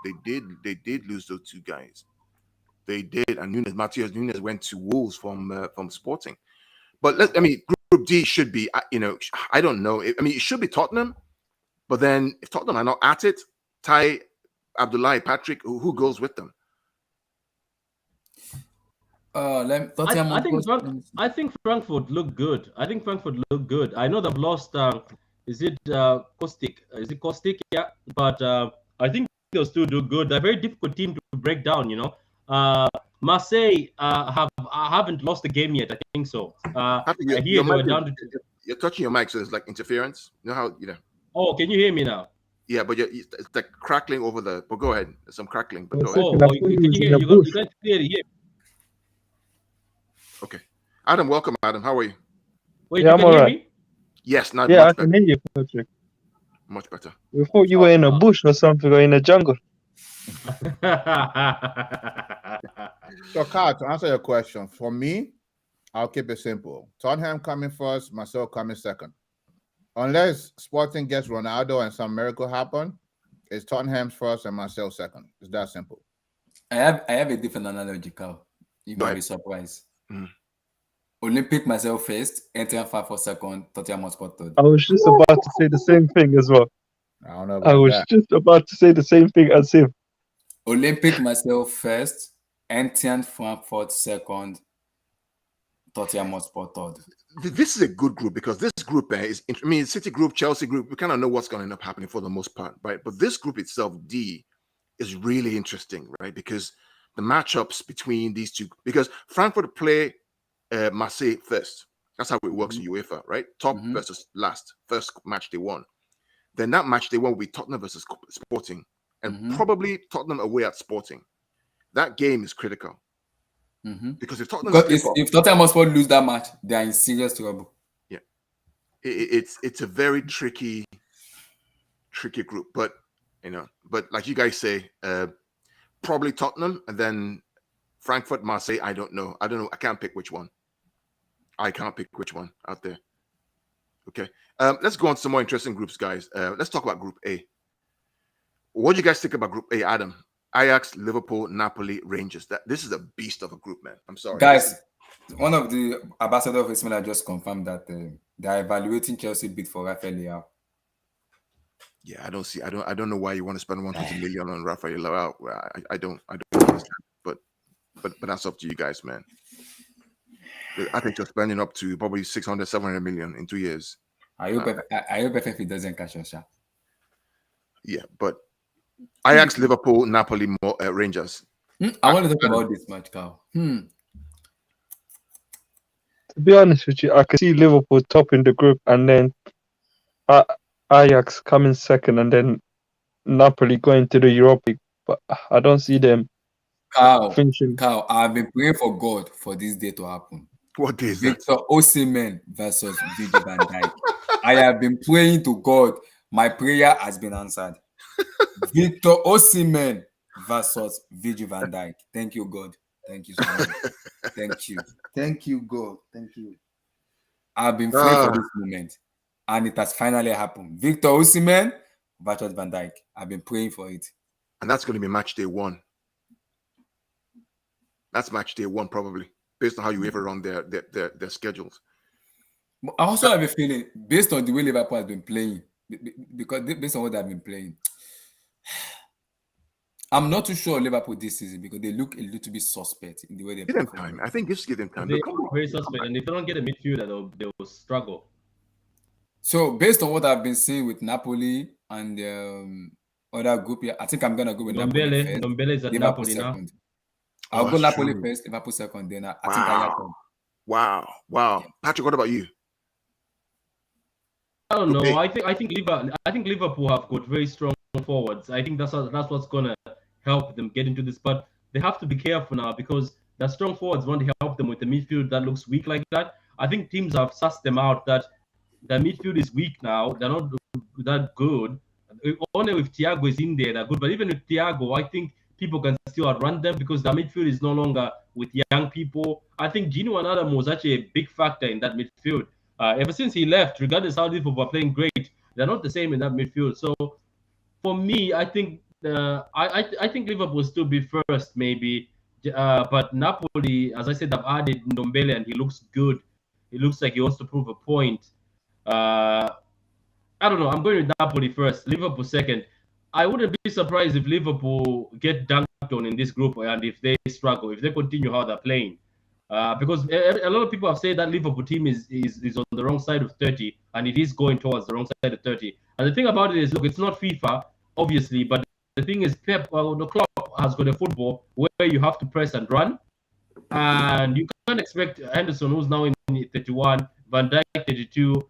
lose those two guys. They did, and Matheus Nunes went to Wolves from Sporting. But Group D should be, I don't know. It should be Tottenham, but then if Tottenham are not at it, Ty, Abdullahi, Patrick, who goes with them? I think Frankfurt look good. I know they've lost. Is it Kostic? Is it Kostic? Yeah, but I think they'll still do good. They're a very difficult team to break down. Marseille haven't lost the game yet. I think so. They were down to. You're touching your mic, so it's like interference. You know how Oh, can you hear me now? Yeah, but it's like crackling over the. But go ahead. There's some crackling. But go Oh, ahead. can you hear? You guys clearly hear. Okay, Adam, welcome, Adam. How are you? Wait, Yeah, you I'm can hear alright. me? Yes, now Yeah, I much can better. hear you, Patrick. Much better. We thought you were in a bush or something, or in a jungle. So, Carl, to answer your question, for me, I'll keep it simple. Tottenham coming first, Marcel coming second. Unless Sporting gets Ronaldo and some miracle happen, it's Tottenham's first and Marcel second. It's that simple. I have a different analogy, Carl. You might be surprised. Olympic myself first, entering 5 for second, Tottenham Hotspur third. I was just about to say the same thing as well. I don't know I about was that. just about to say the same thing as him. Olympic myself first, entering Frankfurt second, Tottenham Hotspur third. This is a good group because this group is. City group, Chelsea group. We kind of know what's going to end up happening for the most part, right? But this group itself, D, is really interesting, right? Because the matchups between these two, because Frankfurt play Marseille first. That's how it works in UEFA, right? Top versus last. First match they won. Then that match they won will be Tottenham versus Sporting, and probably Tottenham away at Sporting. That game is critical because if Tottenham Hotspur lose that match, they are in serious trouble. Yeah, it's a very tricky group, but like you guys say, probably Tottenham and then Frankfurt, Marseille. I don't know. I can't pick which one. I can't pick which one out there. Okay. Let's go on to some more interesting groups, guys. Let's talk about Group A. What do you guys think about Group A, Adam? Ajax, Liverpool, Napoli, Rangers. This is a beast of a group, man. I'm sorry. Guys, one of the ambassadors of Ismail just confirmed that they are evaluating Chelsea bid for Rafael Leao. Yeah, I don't know why you want to spend 120 million on Rafael Leao. I don't understand. But that's up to you guys, man. I think you're spending up to probably 600, 700 million in 2 years. I hope FFP doesn't catch us. Yeah, but Ajax, Liverpool, Napoli, Rangers. I want to talk about this match, Carl. To be honest with you, I could see Liverpool topping the group and then Ajax coming second and then Napoli going to the Europa League. But I don't see them finishing. Carl, I've been praying for God for this day to happen. What day is that? Victor Osimhen versus Virgil van Dijk. I have been praying to God. My prayer has been answered. Victor Osimhen versus Virgil van Dijk. Thank you, God. Thank you so much. Thank you. Thank you, God. Thank you. I've been praying for this moment, and it has finally happened. Victor Osimhen versus Van Dijk. I've been praying for it. And that's going to be match day 1. That's match day 1, probably, based on how you ever run their schedules. I also have a feeling, based on the way Liverpool has been playing, because based on what they've been playing, I'm not too sure Liverpool this season because they look a little bit suspect in the way they Give them perform. time. I think just give them time. They Look, are very suspect, and if they don't get a midfielder, they will struggle. So based on what I've been seeing with Napoli and other group here, I think I'm gonna go with Napoli first. Ndombele is at Liverpool Napoli now. second. I'll go that's Napoli true. first, Liverpool second. Then I think Wow. Ajax. Wow. Patrick, what about you? I don't know. Okay. I think Liverpool have got very strong forwards. I think that's what's gonna help them get into this. But they have to be careful now because the strong forwards won't help them with the midfield that looks weak like that. I think teams have sussed them out that the midfield is weak now. They're not that good. Only if Thiago is in there, they're good. But even with Thiago, I think people can still outrun them because the midfield is no longer with young people. I think Gino Wijnaldum was actually a big factor in that midfield. Ever since he left, regardless how Liverpool are playing great, they're not the same in that midfield. So for me, I think I think Liverpool will still be first, maybe. But Napoli, as I said, I've added Ndombele and he looks good. He looks like he wants to prove a point. I don't know. I'm going with Napoli first, Liverpool second. I wouldn't be surprised if Liverpool get dunked on in this group and if they struggle, if they continue how they're playing. Because a lot of people have said that Liverpool team is on the wrong side of 30, and it is going towards the wrong side of 30. And the thing about it is, look, it's not FIFA, obviously, but the thing is, the club has got a football where you have to press and run, and you can't expect Henderson, who's now in 31, Van Dijk 32,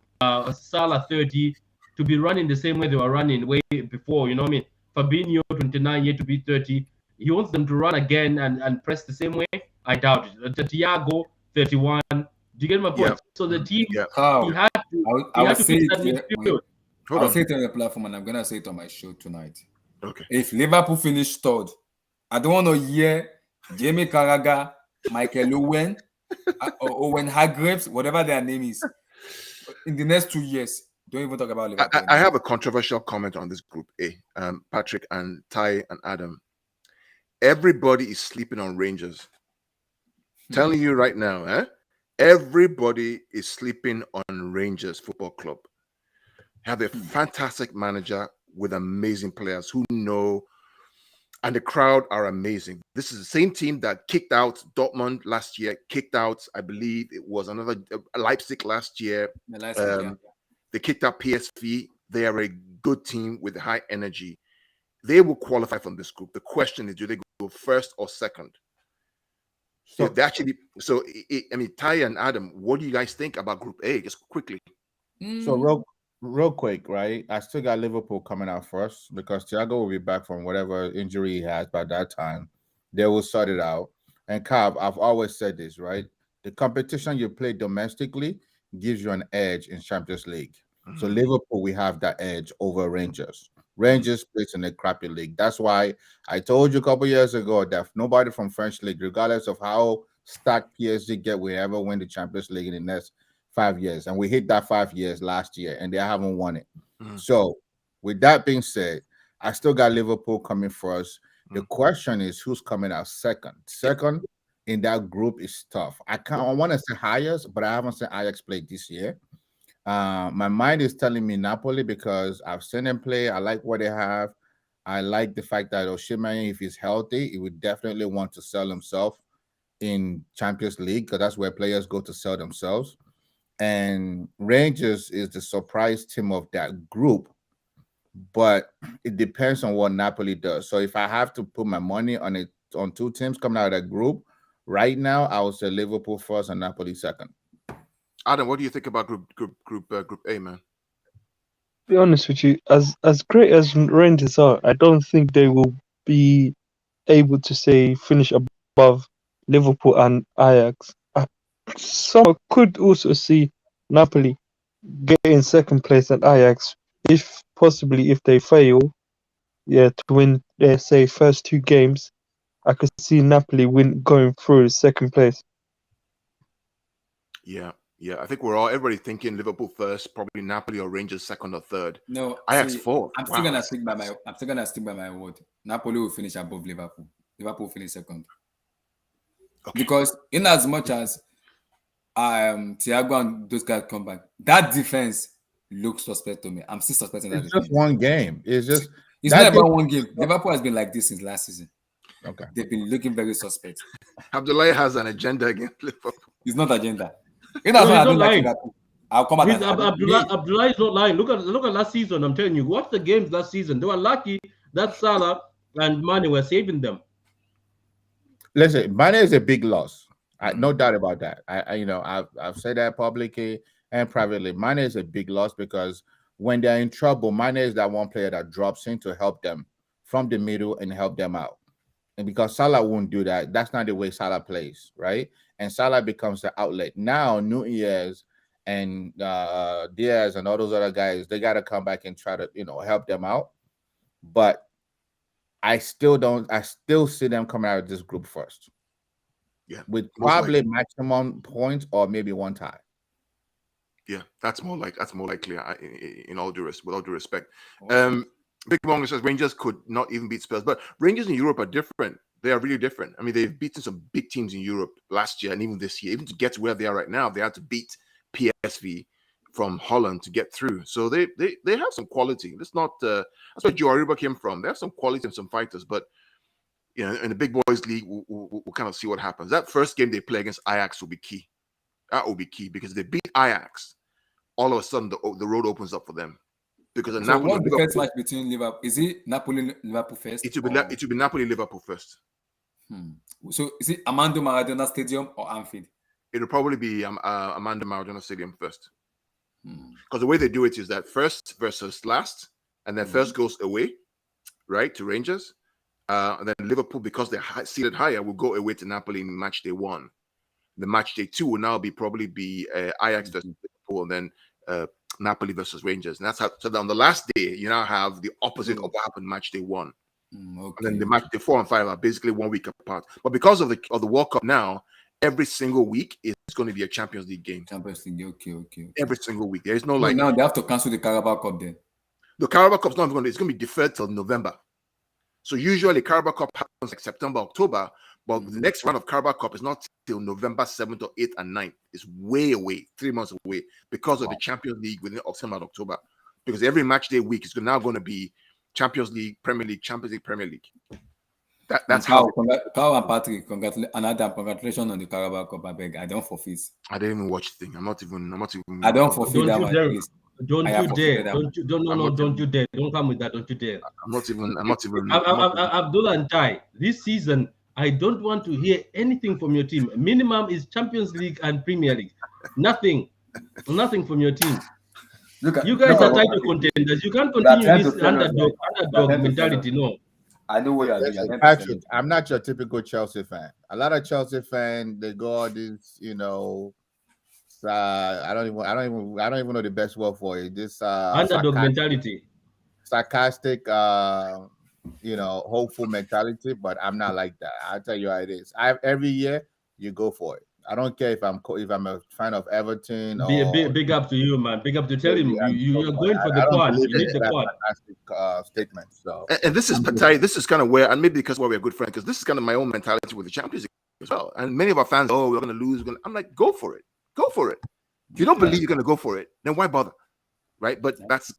Salah 30, to be running the same way they were running way before. You know what I mean? Fabinho 29, yet to be 30. He wants them to run again and press the same way. I doubt it. Thiago 31. Do you get my point? Yeah. So the team, How? he had to, I will fix say that it. midfield. Hold I'll on. say it on the platform, and I'm gonna say it on my show tonight. Okay. If Liverpool finish third, I don't want to hear Jamie Carragher, Michael Owen, or Owen Hargreaves, whatever their name is, in the next 2 years. Don't even talk about Liverpool. I have a controversial comment on this group A. Patrick and Ty and Adam. Everybody is sleeping on Rangers. Telling you right now, everybody is sleeping on Rangers Football Club. Have a fantastic manager with amazing players who know, and the crowd are amazing. This is the same team that kicked out Dortmund last year, kicked out, I believe it was another Leipzig last year. They kicked out PSV. They are a good team with high energy. They will qualify from this group. The question is, do they go first or second? So they actually. So I mean, Ty and Adam, what do you guys think about Group A? Just quickly. So real quick, right? I still got Liverpool coming out first because Thiago will be back from whatever injury he has by that time. They will sort it out. And Cav, I've always said this, right? The competition you play domestically gives you an edge in Champions League. So Liverpool, we have that edge over Rangers. Rangers plays in a crappy league. That's why I told you a couple years ago that nobody from French league, regardless of how stacked PSG get, will ever win the Champions League in the next 5 years. And we hit that 5 years last year, and they haven't won it. So with that being said, I still got Liverpool coming first. The question is who's coming out second. Second in that group is tough. I want to say highest, but I haven't seen Ajax play this year. My mind is telling me Napoli because I've seen them play. I like what they have. I like the fact that Osimhen, if he's healthy, he would definitely want to sell himself in Champions League because that's where players go to sell themselves. And Rangers is the surprise team of that group, but it depends on what Napoli does. So if I have to put my money on it on two teams coming out of that group, right now I would say Liverpool first and Napoli second. Adam, what do you think about Group A, man? Be honest with you, as great as Rangers are, I don't think they will be able to say finish above Liverpool and Ajax. Some could also see Napoli getting second place at Ajax if possibly if they fail, yeah, to win their say first two games. I could see Napoli going through second place. Yeah, yeah. I think everybody thinking Liverpool first, probably Napoli or Rangers second or third. No, Ajax see, fourth. I'm still gonna stick by my word. Napoli will finish above Liverpool. Liverpool will finish second. Okay. Because in as much as Thiago and those guys come back, that defense looks suspect to me. I'm still suspecting that It's defense. just one game. It's just It's that not about one game. Liverpool has been like this since last season. Okay. They've been looking very suspect. Abdullahi has an agenda against Liverpool. It's not agenda. In No, as much he's as I not don't like lying. Liverpool, I'll come out and Abdullah is not lying. Look at last season. I'm telling you, watch the games last season. They were lucky that Salah and Mane were saving them. Listen, Mane is a big loss. No doubt about that. I've said that publicly and privately. Mane is a big loss because when they're in trouble, Mane is that one player that drops in to help them from the middle and help them out. And because Salah won't do that, that's not the way Salah plays, right? And Salah becomes the outlet. Now, Nunez and Diaz and all those other guys, they got to come back and try to, help them out. But I still see them coming out of this group first. Yeah. With probably maximum points or maybe one tie. Yeah, that's more likely. With all due respect. Big Mongo says Rangers could not even beat Spurs, but Rangers in Europe are different. They are really different. I mean, they've beaten some big teams in Europe last year and even this year. Even to get to where they are right now, they had to beat PSV from Holland to get through. So they have some quality. That's where Joe Ariba came from. They have some quality and some fighters, but in the big boys league, we'll kind of see what happens. That first game they play against Ajax will be key. That will be key because if they beat Ajax, all of a sudden the road opens up for them. Because so Napoli, what the first match between Liverpool is it Napoli Liverpool first? It will be Napoli Liverpool first. So is it Armando Maradona Stadium or Anfield? It'll probably be Armando Maradona Stadium first. Because the way they do it is that first versus last, and then first goes away, right, to Rangers. And then Liverpool, because they're seated higher, will go away to Napoli in match day 1. The match day 2 will now probably be Ajax versus Liverpool, and then Napoli versus Rangers. And that's how. So on the last day, you now have the opposite of what happened match day 1. And then the match day 4 and 5 are basically 1 week apart. But because of the World Cup now, every single week is going to be a Champions League game. Champions League, okay. Every single week. There is no now they have to cancel the Carabao Cup then. The Carabao Cup's not going to. It's going to be deferred till November. So usually Carabao Cup happens like September, October, but the next round of Carabao Cup is not till November 7th or 8th and 9th. It's way away, 3 months away, because of the Champions League within September and October. Because every match day week is now going to be Champions League, Premier League, Champions League, Premier League. That's how. Carl and Patrick, congratulations on the Carabao Cup. I beg, I don't forfeit. I didn't even watch the thing. I'm not even. I don't forfeit that one. Don't you dare! Don't you dare! Don't come with that! Don't you dare! I'm not even. Abdullah and Tai, this season I don't want to hear anything from your team. Minimum is Champions League and Premier League. Nothing from your team. You guys are title contenders. You can't continue this underdog mentality. No. I know what you're Patrick, I'm not your typical Chelsea fan. A lot of Chelsea fans, they go all this, I don't even know the best word for it. This underdog mentality, sarcastic, hopeful mentality. But I'm not like that. I'll tell you how it is. Every year you go for it. I don't care if I'm a fan of Everton. Big up to you, man. Big up to tell him you're going for the quad. You need the quad. Fantastic statement. So, and this is Patai. This is kind of where, and maybe because we're good friends, because this is kind of my own mentality with the Champions League as well. And many of our fans, we're going to lose. I'm like, go for it. Go for it. If you don't believe you're going to go for it, then why bother? Right? But that's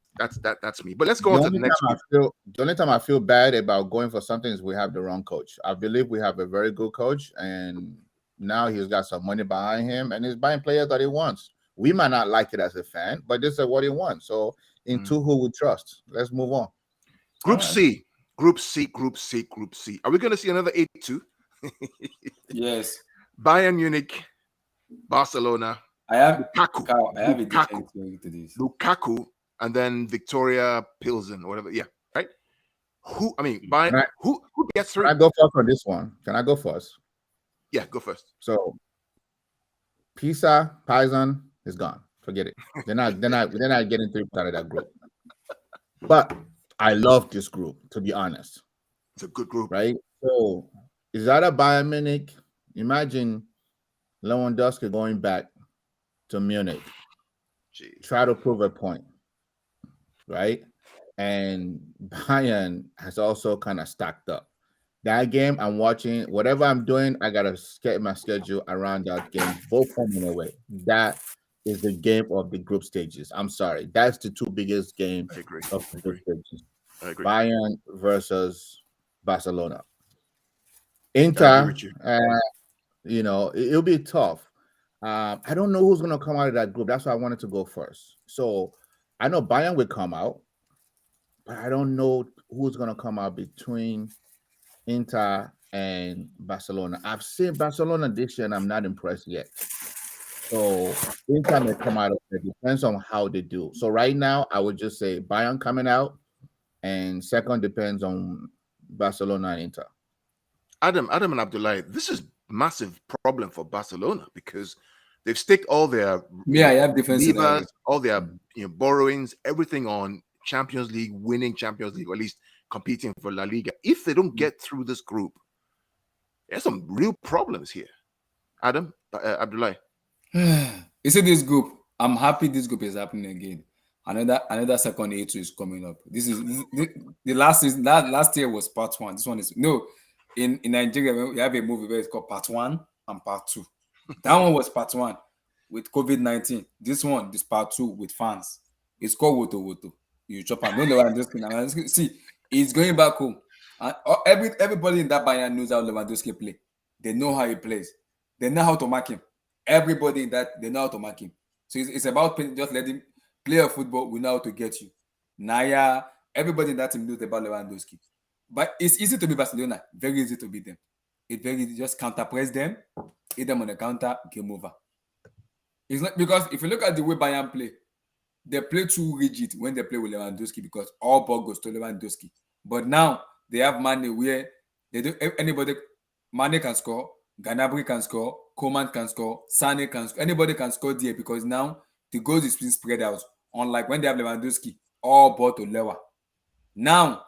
me. But let's go on to the next one. The only time I feel bad about going for something is we have the wrong coach. I believe we have a very good coach, and now he's got some money behind him, and he's buying players that he wants. We might not like it as a fan, but this is what he wants. So into who we trust. Let's move on. Group C. Are we going to see another 8-2? Yes. Bayern Munich, Barcelona. I have Lukaku, and then Victoria Pilsen, or whatever. Yeah, right. Who gets through? Can I go first on this one? Can I go first? Yeah, go first. So Pisa, Paisan is gone. Forget it. They're not getting 3 out of that group. But I love this group, to be honest. It's a good group. Right? So is that a Bayern Munich? Imagine Lewandowski going back to Munich, Jeez. try to prove a point, right? And Bayern has also kind of stacked up. That game I'm watching, whatever I'm doing, I gotta get my schedule around that game, both home and away. That is the game of the group stages. I'm sorry, that's the 2 biggest games I agree. of the group stages. I agree. Bayern versus Barcelona. I Inter, agree with you. It'll be tough. I don't know who's gonna come out of that group. That's why I wanted to go first. So I know Bayern will come out, but I don't know who's gonna come out between Inter and Barcelona. I've seen Barcelona this year, and I'm not impressed yet. So Inter may come out of it. Depends on how they do. So right now, I would just say Bayern coming out, and second depends on Barcelona and Inter. Adam and Abdullah, this is massive problem for Barcelona because they've staked all their Yeah, I have defensive. levers, all their borrowings, everything on Champions League, winning Champions League, or at least competing for La Liga. If they don't get through this group, there's some real problems here. Adam, Abdullah. You see this group. I'm happy this group is happening again. Another second A2 is coming up. This is the last season. Last year was part 1. This one is in Nigeria we have a movie where it's called part 1 and part 2. That one was part 1 with COVID-19. This one is part 2 with fans. It's called Woto. You chop and don't know what I'm just see. He's going back home. And everybody in that Bayern knows how Lewandowski play. They know how he plays. They know how to mark him. Everybody in that, they know how to mark him. So it's about just let him play a football. We know how to get you. Naya, everybody in that team knows about Lewandowski. But it's easy to beat Barcelona. Very easy to beat them. It's very easy. Just counter press them, hit them on the counter, game over. It's not because if you look at the way Bayern play, they play too rigid when they play with Lewandowski because all ball goes to Lewandowski. But now they have Mane where they do anybody. Mane can score, Gnabry can score, Coman can score, Sane can score. Anybody can score there because now the goals is being spread out. Unlike when they have Lewandowski, all ball to Lewa. Now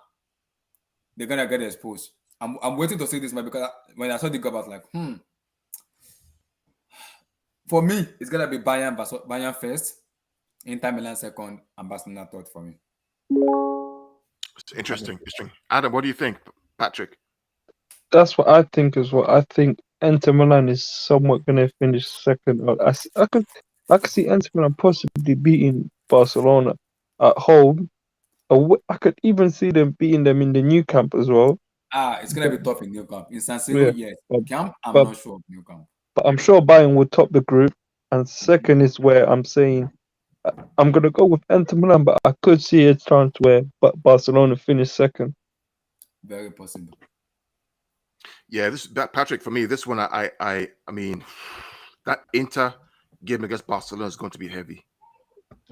they're gonna get exposed. I'm waiting to see this man because when I saw the goal, I was like, For me, it's gonna be Bayern first, Inter Milan second, and Barcelona third for me. It's interesting. Adam, what do you think, Patrick? That's what I think as well. I think Inter Milan is somewhat going to finish second. I could see Inter Milan possibly beating Barcelona at home. I could even see them beating them in the new camp as well. It's going to be tough in new camp. In San Siro, yes. Camp, I'm not sure of new camp. But I'm sure Bayern will top the group. And second is where I'm saying I'm going to go with Inter Milan, but I could see a chance where Barcelona finish second. Very possible. Yeah, Patrick, for me, this one, I mean, that Inter game against Barcelona is going to be heavy.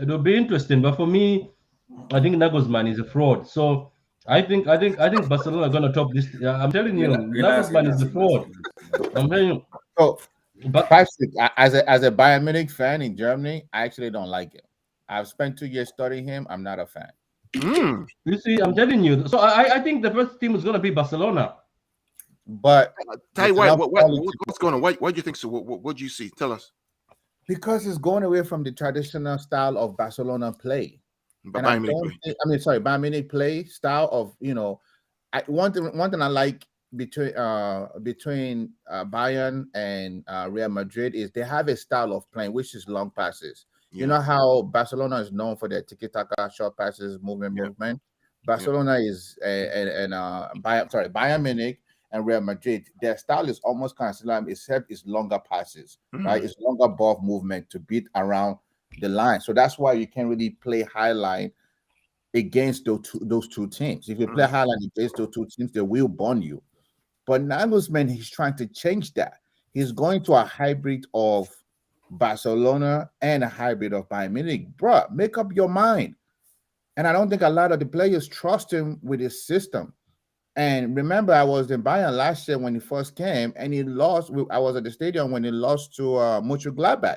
It'll be interesting, but for me, I think Nagelsmann is a fraud. So I think Barcelona are going to top this. I'm telling you, Nagelsmann is a fraud. I'm telling you. So, but Patrick, as a Bayern Munich fan in Germany, I actually don't like him. I've spent 2 years studying him. I'm not a fan. You see, I'm telling you. So I think the first team is going to be Barcelona. But Ty, what's going on? Why do you think so? What do you see? Tell us. Because it's going away from the traditional style of Barcelona play. Bayern Munich play style of one thing I like between Bayern and Real Madrid is they have a style of playing which is long passes. Yeah. You know how Barcelona is known for their tiki-taka, short passes, movement. Barcelona is Bayern Munich and Real Madrid, their style is almost kind of similar, except it's longer passes, right? It's longer ball movement to beat around the line. So that's why you can't really play high line against those two teams. If you play high line against those two teams, they will burn you. But Nagelsmann, he's trying to change that. He's going to a hybrid of Barcelona and a hybrid of Bayern Munich. Bruh, make up your mind. And I don't think a lot of the players trust him with his system. And remember, I was in Bayern last year when he first came, and he lost. I was at the stadium when he lost to Mönchengladbach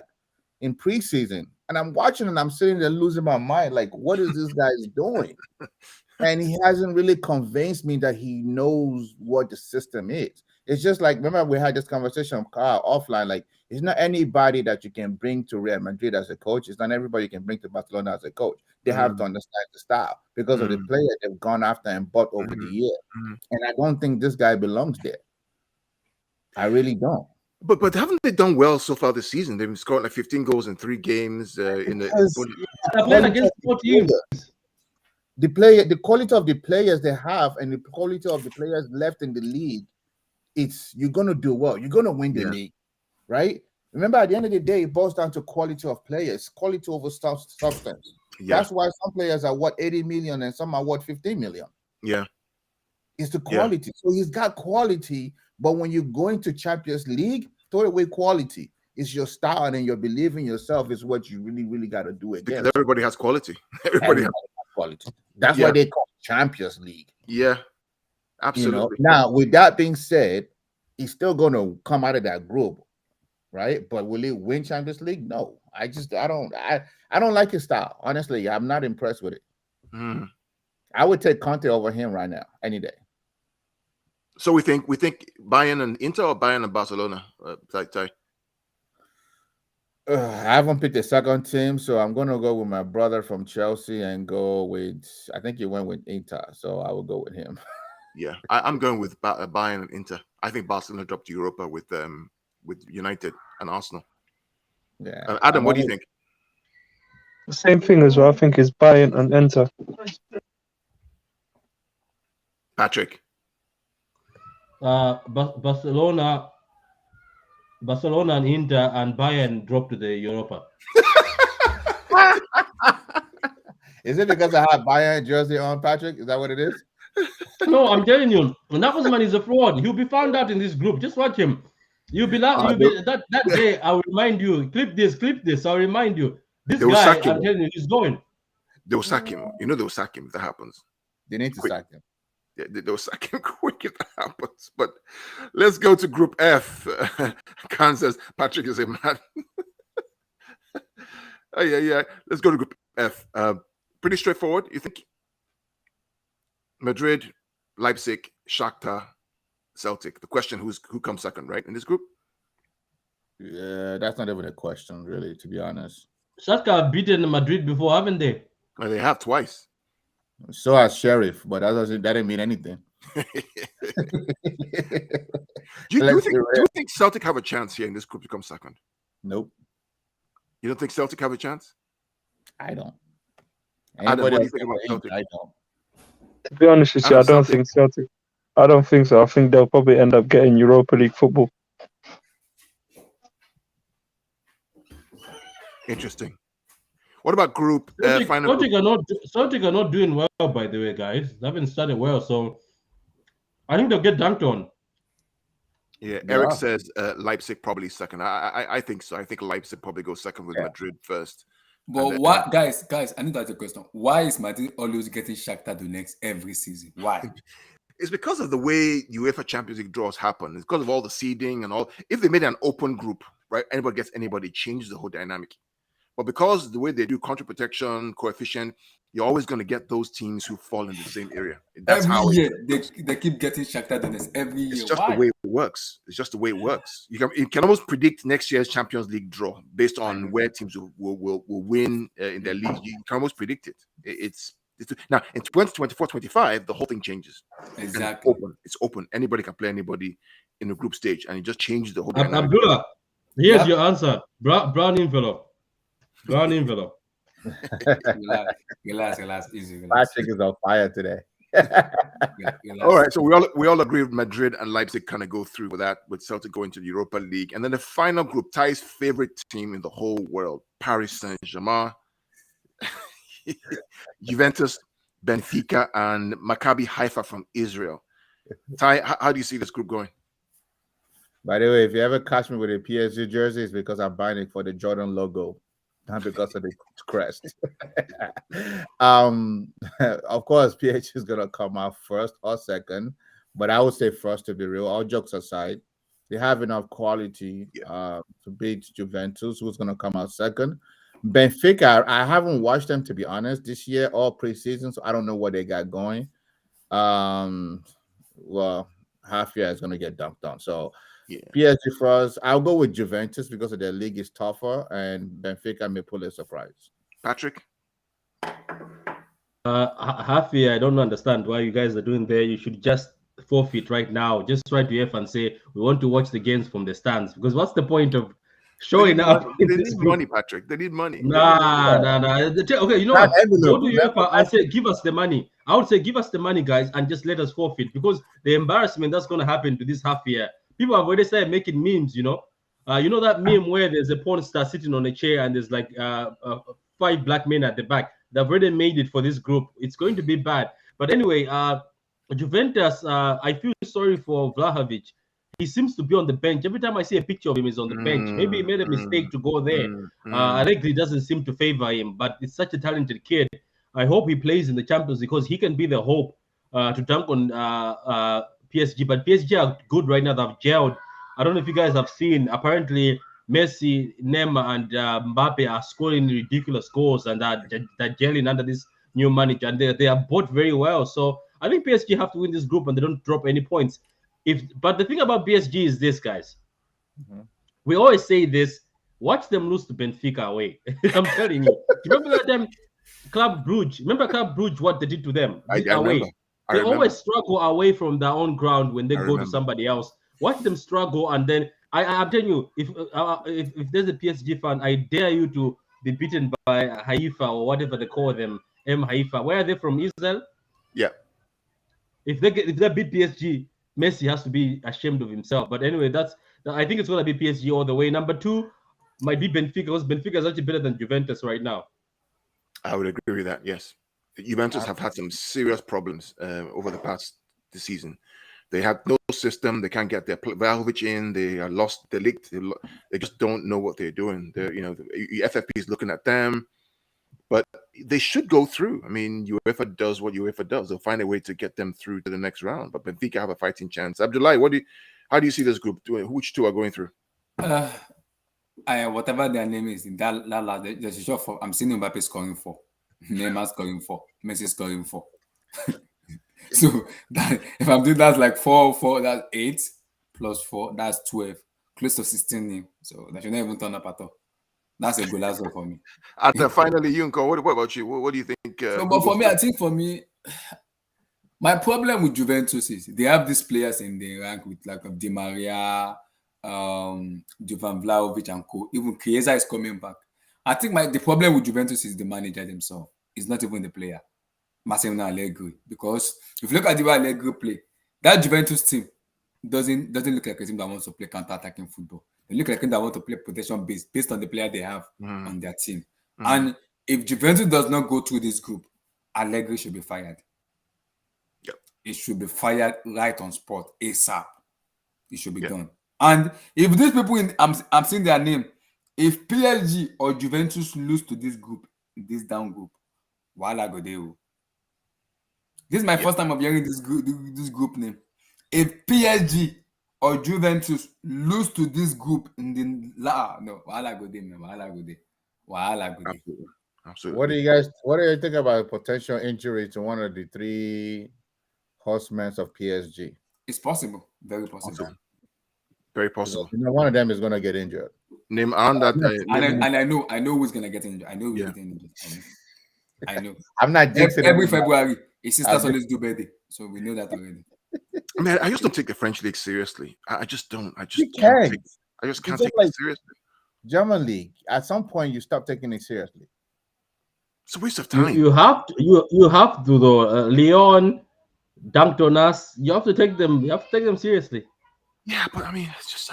in preseason. And I'm watching and I'm sitting there losing my mind. Like, what is this guy doing? And he hasn't really convinced me that he knows what the system is. It's just like, remember we had this conversation offline. Like, it's not anybody that you can bring to Real Madrid as a coach. It's not everybody you can bring to Barcelona as a coach. They have to understand the style because of the player they've gone after and bought over the year. And I don't think this guy belongs there. I really don't. But haven't they done well so far this season? They've scored like 15 goals in 3 games. They're playing against 4 teams. The quality of the players they have and the quality of the players left in the league, you're gonna do well. You're gonna win the league, right? Remember, at the end of the day, it boils down to quality of players, quality over substance. Yeah. That's why some players are 80 million and some are 15 million. Yeah. It's the quality. So he's got quality, but when you go into Champions League, throw away quality. It's your style and your belief in yourself is what you really, really got to do again. Because everybody has quality. Everybody has quality. That's why they call it Champions League. Yeah, absolutely. Now, with that being said, he's still going to come out of that group, right? But will he win Champions League? No. I don't like his style. Honestly, I'm not impressed with it. I would take Conte over him right now, any day. So we think Bayern and Inter or Bayern and Barcelona? I haven't picked a second team, so I'm going to go with my brother from Chelsea and go with, I think he went with Inter, so I will go with him. Yeah, I'm going with Bayern and Inter. I think Barcelona dropped to Europa with United and Arsenal. Yeah. Adam, what do you think? The same thing as well. I think it's Bayern and Inter. Patrick. Barcelona and Inter and Bayern dropped to the Europa. Is it because I have Bayern jersey on, Patrick? Is that what it is? No, I'm telling you, Nagelsmann is a fraud. He'll be found out in this group. Just watch him. That day. I will remind you. Clip this. I'll remind you. This guy, I'm telling you, he's going. They will sack him. They will sack him if that happens. They need to sack him. Yeah, they'll sack him quick if that happens. But let's go to Group F. Kansas. Patrick is a man. Oh yeah. Let's go to Group F. Pretty straightforward. You think? Madrid, Leipzig, Shakhtar, Celtic. The question: who comes second, right, in this group? Yeah, that's not even a question, really, to be honest. Shakhtar have beaten Madrid before, haven't they? Well, they have twice. So has Sheriff, but that didn't mean anything. do you think Celtic have a chance here in this group to come second? Nope. You don't think Celtic have a chance? I don't. Adam, what do you think about Celtic? I don't. To be honest with you, I don't think Celtic. I don't think so. I think they'll probably end up getting Europa League football. Interesting. What about group final? Celtic are not doing well, by the way, guys. They haven't started well, so I think they'll get dunked on. Yeah, Eric says Leipzig probably second. I think so. I think Leipzig probably goes second with Madrid first. But why, guys? I need to ask a question. Why is Madrid always getting Shakhtar Donetsk every season? Why? It's because of the way UEFA Champions League draws happen. It's because of all the seeding and all. If they made an open group, right, anybody gets anybody, it changes the whole dynamic. But because the way they do country protection, coefficient, you're always going to get those teams who fall in the same area. That's every year they keep getting Shakhtar Donetsk every year. It's just the way it works. It's just the way it works. You can almost predict next year's Champions League draw based on where teams will win in their league. You can almost predict it. It's now in 2024-25, the whole thing changes. Exactly. It's open. Anybody can play anybody in the group stage, and it just changes the whole dynamic. Abdullah, here's your answer. Brown envelope. Brown envelope. Relax. Easy. Patrick is on fire today. All right, so we all agree with Madrid and Leipzig kind of go through with that, with Celtic going to the Europa League. And then the final group, Ty's favorite team in the whole world, Paris Saint-Germain, Juventus, Benfica, and Maccabi Haifa from Israel. Ty, how do you see this group going? By the way, if you ever catch me with a PSG jersey, it's because I'm buying it for the Jordan logo, not because of the crest. Of course, PSG is gonna come out first or second, But I would say first, to be real, all jokes aside, they have enough quality to beat Juventus, who's going to come out second. Benfica, I haven't watched them, to be honest, this year, all preseason, so I don't know what they got going. Well, half year is going to get dunked on. So PSG for us, I'll go with Juventus because of their league is tougher, and Benfica may pull a surprise. Patrick? Half year, I don't understand why you guys are doing there. You should just forfeit right now. Just write to UEFA and say we want to watch the games from the stands, because what's the point of showing up? They need money, Patrick. They need money. Nah. Okay, you know what? Go to UEFA and say, give us the money. I would say, give us the money, guys, and just let us forfeit, because the embarrassment that's going to happen to this half year. People have already started making memes, you know. You know that meme where there's a porn star sitting on a chair and there's like 5 black men at the back. They've already made it for this group. It's going to be bad. But anyway, Juventus, I feel sorry for Vlahovic. He seems to be on the bench. Every time I see a picture of him, he's on the bench. Maybe he made a mistake to go there. Allegri doesn't seem to favor him, but it's such a talented kid. I hope he plays in the Champions, because he can be the hope to dunk on PSG. But PSG are good right now. They've gelled. I don't know if you guys have seen. Apparently, Messi, Neymar, and Mbappe are scoring ridiculous goals, and they're gelling under this new manager. And they are both very well. So I think PSG have to win this group, and they don't drop any points. But the thing about PSG is this, guys. We always say this: watch them lose to Benfica away. I'm telling you. Remember that time, Club Brugge? Remember Club Brugge? What they did to them away? They always struggle away from their own ground when they go to somebody else. Watch them struggle, and then I'm telling you, if there's a PSG fan, I dare you to be beaten by Haifa or whatever they call them, Haifa. Where are they from? Israel? Yeah. If they beat PSG, Messi has to be ashamed of himself. But anyway, I think it's going to be PSG all the way. Number 2 might be Benfica, because Benfica is actually better than Juventus right now. I would agree with that, yes. Juventus have had some serious problems over the past season. They have no system. They can't get their Vlahovic in. They are lost. They just don't know what they're doing. The FFP is looking at them, but they should go through. I mean, UEFA does what UEFA does. They'll find a way to get them through to the next round. But Benfica have a fighting chance. Abdullahi, how do you see this group? Which 2 are going through? Whatever their name is, in that last, there's a shot for. I'm seeing Mbappe scoring 4, Neymar scoring 4, Messi scoring 4. So if I'm doing that, like 4, that's 8 plus 4, that's 12, close to 16 name. So that should not even turn up at all. That's a good answer for me. And finally, Yunko, what about you? What do you think? For me, my problem with Juventus is they have these players in the rank with like Di Maria, Jovan Vlahovic and co. Even Chiesa is coming back. I think the problem with Juventus is the manager themselves. It's not even the player, Massimiliano Allegri. Because if you look at the way Allegri play, that Juventus team doesn't look like a team that wants to play counter-attacking football. They look like a team that want to play possession based on the player they have on their team. And if Juventus does not go through this group, Allegri should be fired. Yep. It should be fired right on spot, ASAP. It should be done. And if these people, I'm seeing their name, if PSG or Juventus lose to this group, this down group, Wala Godeo. This is my first time of hearing this group name. If PSG or Juventus lose to this group in the Wala Godeo. Absolutely. What do you think about a potential injury to one of the 3 horsemen of PSG? It's possible. Very possible. Okay. Very possible. One of them is going to get injured. And I know who's going to get injured. I know who's getting injured. I know. I'm not jinxing every February. His sisters always do birthday, so we know that already. Man, I just don't take the French league seriously. I just don't. I just can't take it seriously. German league. At some point, you stop taking it seriously. It's a waste of time. You have to though. Lyon dunked on us. You have to take them. You have to take them seriously. Yeah, but I mean, it's just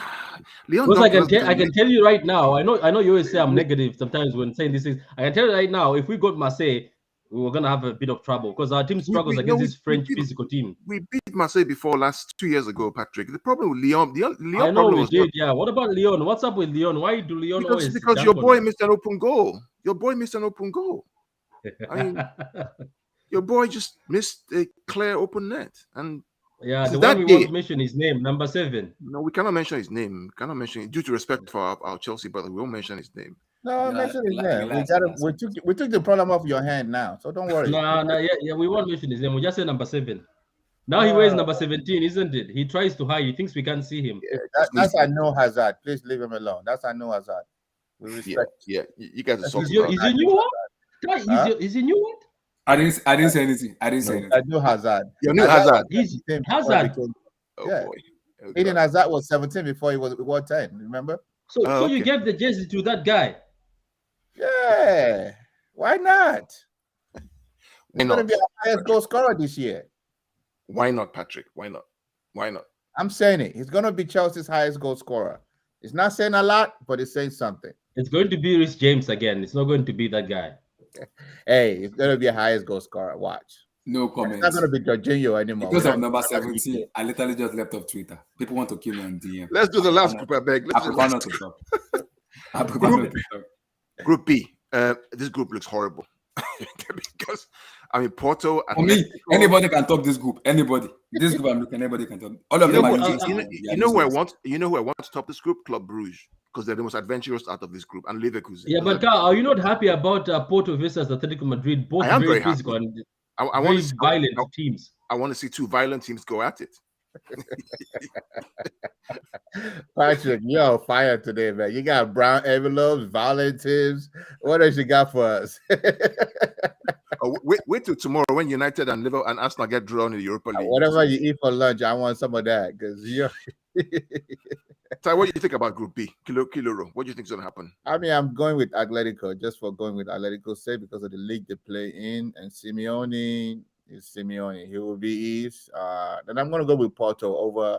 Lyon. Because I can tell you right now. I know you always say I'm negative sometimes when saying these things. I can tell you right now, if we got Marseille, we were gonna have a bit of trouble because our team struggles against this French physical team. We beat Marseille before 2 years ago, Patrick. The problem with Lyon, I know we did. Yeah. What about Lyon? What's up with Lyon? Why do Lyon always? Because your boy missed an open goal. I mean, your boy just missed a clear open net, and Yeah, Is the that one we it? won't mention his name, number 7. No, we cannot mention his name. We cannot mention it due to respect for our Chelsea brother. We won't mention his name. No, mention his name. We took the problem off your hand now, so don't worry. No, yeah, we won't mention his name. We just say number 7. Now he wears number 17, isn't it? He tries to hide. He thinks we can't see him. That's I know Hazard. Please leave him alone. That's I know Hazard. We respect. Yeah. You guys are Is soft. he new one? Is he new one? I didn't say anything. I didn't say anything. I know Hazard. You knew Hazard. He's Hazard. Oh Yeah. boy. Oh, Eden God. Hazard was 17 before he was 10. Remember? So okay. you gave the jersey to that guy. Yeah. Why not? Why He's going to not? be our highest goal scorer this year. Why not, Patrick? Why not? Why not? I'm saying it. He's going to be Chelsea's highest goal scorer. It's not saying a lot, but it's saying something. It's going to be Rhys James again. It's not going to be that guy. Hey, it's going to be a highest goal scorer. Watch. No It's comments. not going to be Jorginho anymore. Because We're of not- number 17, I literally just left off Twitter. People want to kill me on DM. Let's do the last group, I beg. I Let's do the prefer last not to talk. I prefer not to talk. Group B. This group looks horrible because I mean Porto. For me, Atletico- anybody can top this group. Anybody. This group I'm looking, anybody can top. All of You them know, are who, using. you know who I want. You know who I want to top this group? Club Brugge, because they're the most adventurous out of this group, and Leverkusen. Yeah, but Carl, are you not happy about Porto versus Atletico Madrid? Both I am very very happy. physical and I very want to see, violent teams. I want to see two violent teams go at it. Patrick, you're on fire today, man. You got brown envelopes, violent tips. What else you got for us? Wait till tomorrow when United and Liverpool and Arsenal get drawn in the Europa League. Whatever you eat for lunch, I want some of that because you're. So, what do you think about Group B? Kiloro, what do you think is going to happen? I mean, I'm going with Atletico just for going with Atletico's sake because of the league they play in, and Simeone is Simeone. He will be his. Then I'm going to go with Porto over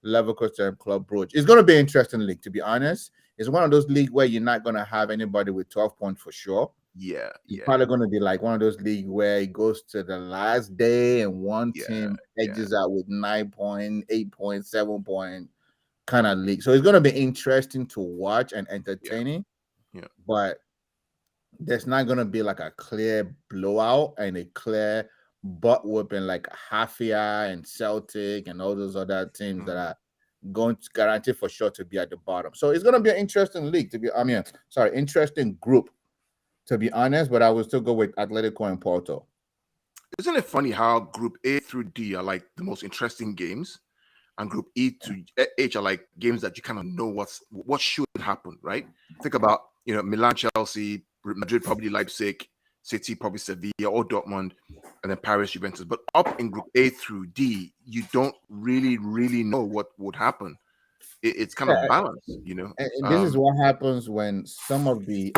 Leverkusen and Club Brugge. It's going to be an interesting league, to be honest. It's one of those leagues where you're not going to have anybody with 12 points for sure. Yeah. It's probably going to be like one of those leagues where it goes to the last day and one team edges out with 9 point, 8 point, 7 point kind of league. So it's going to be interesting to watch and entertaining. Yeah. But there's not going to be like a clear blowout and a clear butt whooping like Hafia and Celtic and all those other teams that are going to guarantee for sure to be at the bottom. So it's going to be an interesting league interesting group, to be honest, but I will still go with Atletico and Porto. Isn't it funny how Group A through D are like the most interesting games, and Group E to H are like games that you kind of know what should happen, right? Think about Milan, Chelsea, Madrid, probably Leipzig, City, probably Sevilla or Dortmund, and then Paris, Juventus. But up in Group A through D, you don't really know what would happen. It's kind of balanced, And this is what happens when some of the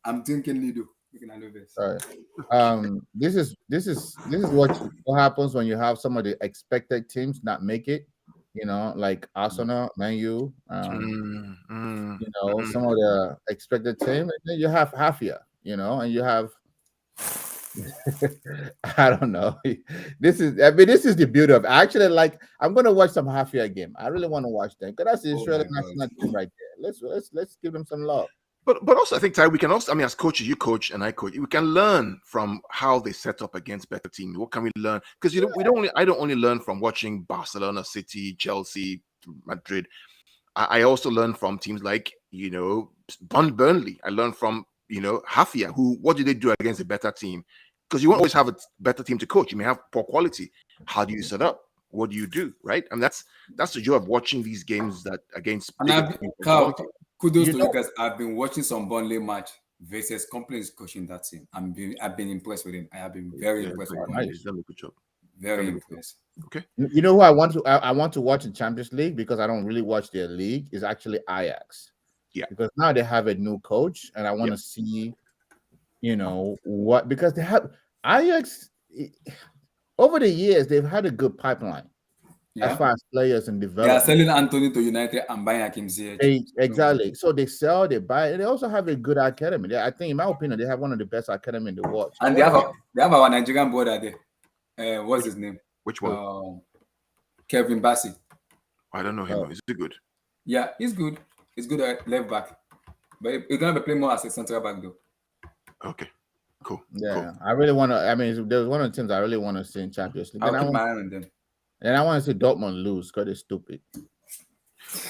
I'm thinking Lido. Sorry. This is what happens when you have some of the expected teams not make it. Like Arsenal, Man U. Some of the expected team, and then you have Hafia. And you have. I don't know. This is the beauty of it. I actually I'm gonna watch some Hafia game. I really want to watch them because that's the Israeli national team right there. Let's give them some love. But also I think, Ty, we can also, as coaches, you coach and I coach, we can learn from how they set up against better teams. What can we learn? Because I don't only learn from watching Barcelona, City, Chelsea, Madrid. I also learn from teams like Burnley. I learn from Hafia, what do they do against a better team? Because you won't always have a better team to coach. You may have poor quality. How do you set up? What do you do? Right? And that's the joy of watching these games that against. Kudos to you guys. I've been watching some Burnley match versus Company is coaching that team. I've been impressed with him. I have been very impressed with him. He's done a good job. Very impressed. Okay. You know who I want to watch in Champions League because I don't really watch their league is actually Ajax. Yeah. Because now they have a new coach and I want to see, because they have Ajax over the years they've had a good pipeline. As far as players and development. They are selling Anthony to United and buying Hakim Ziyech. Exactly. So they sell, they buy, and they also have a good academy. I think, in my opinion, they have one of the best academy in the world. And they have our Nigerian brother there. What's his name? Which one? Kevin Bassi. I don't know him. Is he good? Yeah, he's good. He's good at left back. But he's gonna be playing more as a central back though. Okay. Cool. Yeah, Cool. I really want to. I mean, there's one of the teams I really want to see in Champions League. I'll And keep my eye on them. I want to see Dortmund lose because they're stupid.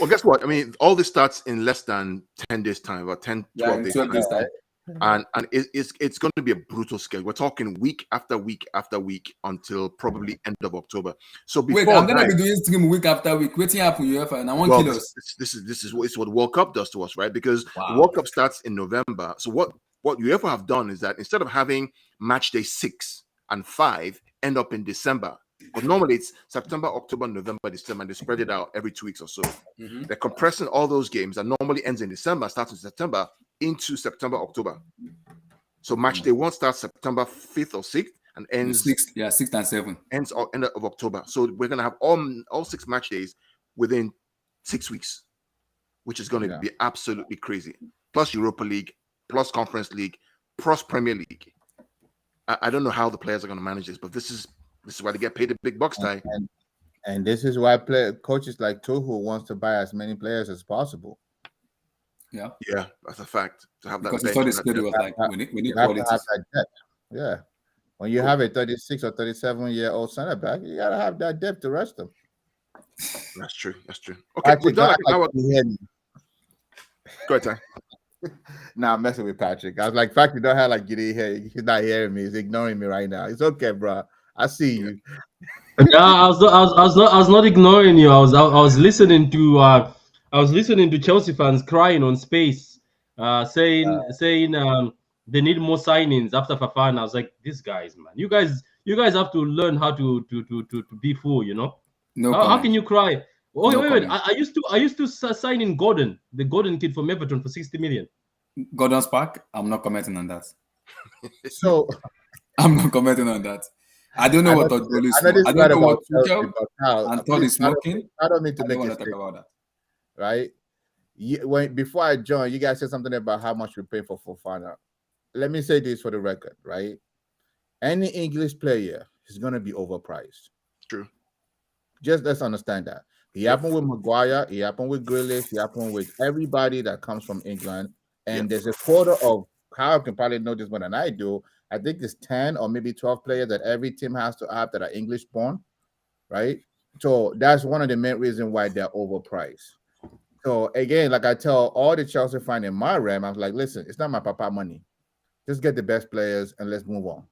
Well, guess what? I mean, all this starts in less than 10 days time, about 10, 12 in days 12 time. days time. And it's going to be a brutal schedule. We're talking week after week after week until probably end of October. So before Wait, I'm gonna be doing stream week after week. Waiting happen UEFA, and I want kill us. This is what World Cup does to us, right? Because the Wow. World Cup starts in November. So what UEFA have done is that instead of having match day 6 and 5 end up in December, but normally it's September, October, November, December, and they spread it out every 2 weeks or so. Mm-hmm. They're compressing all those games that normally ends in December, starts in September, into September, October. So match day 1 starts September 5th or 6th and ends 6th and 7th. Ends end of October. So we're gonna have all 6 match days within 6 weeks, which is going to be absolutely crazy. Plus Europa League, plus Conference League, plus Premier League. I don't know how the players are going to manage this, but this is why they get paid the big bucks, Ty. And this is why coaches like Tuchel wants to buy as many players as possible. Yeah, that's a fact. To have that, because it's all the schedule was like we need quality. Have that depth. Yeah, when you have a 36 or 37-year-old center back, you gotta have that depth to rest them. That's true. Okay, Patrick, go ahead, Ty. Nah, I'm messing with Patrick. I was like, Patrick, don't have like Giddy here. He's not hearing me. He's ignoring me right now. It's okay, bro. I see you. Yeah, I was not ignoring you. I was listening to Chelsea fans crying on Space, saying they need more signings after Fafana. I was like, these guys, man, you guys have to learn how to be full, you know. How can you cry? Oh, wait. I used to sign in Gordon, the Gordon kid from Everton, for 60 million. Gordon Spark? I'm not commenting on that. So I'm not commenting on that. I don't know what Todd Bowley is. I don't know what Tuchel and Todd is smoking. I don't mean to make want it to talk about that. Right? Before I joined, you guys said something about how much we pay for Fofana. Let me say this for the record, right? Any English player is going to be overpriced. True. Just let's understand that. It happened with Maguire. It happened with Grealish. It happened with everybody that comes from England. And there's a quarter of, Kyle can probably know this more than I do. I think it's 10 or maybe 12 players that every team has to have that are English born, right? So that's one of the main reasons why they're overpriced. So again, like I tell all the Chelsea fans in my realm, I'm like, listen, it's not my papa money. Just get the best players and let's move on.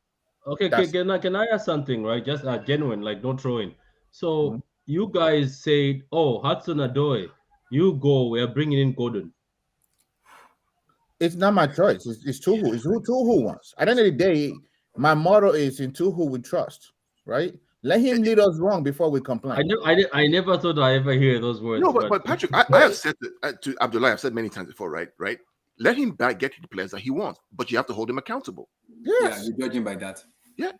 Okay, can I ask something, right? Just genuine, like don't throw in. So you guys said, oh, Hudson-Odoi, you go, we're bringing in Gordon. It's not my choice. It's Tuchel. It's who Tuchel wants. At the end of the day, my motto is in Tuchel we trust, right? Let him lead us wrong before we complain. I never thought I ever hear those words. No, but Patrick, I have said to Abdullah, I've said many times before, right? Let him get the players that he wants, but you have to hold him accountable. Yes. Yeah, you're judging by that. Yeah.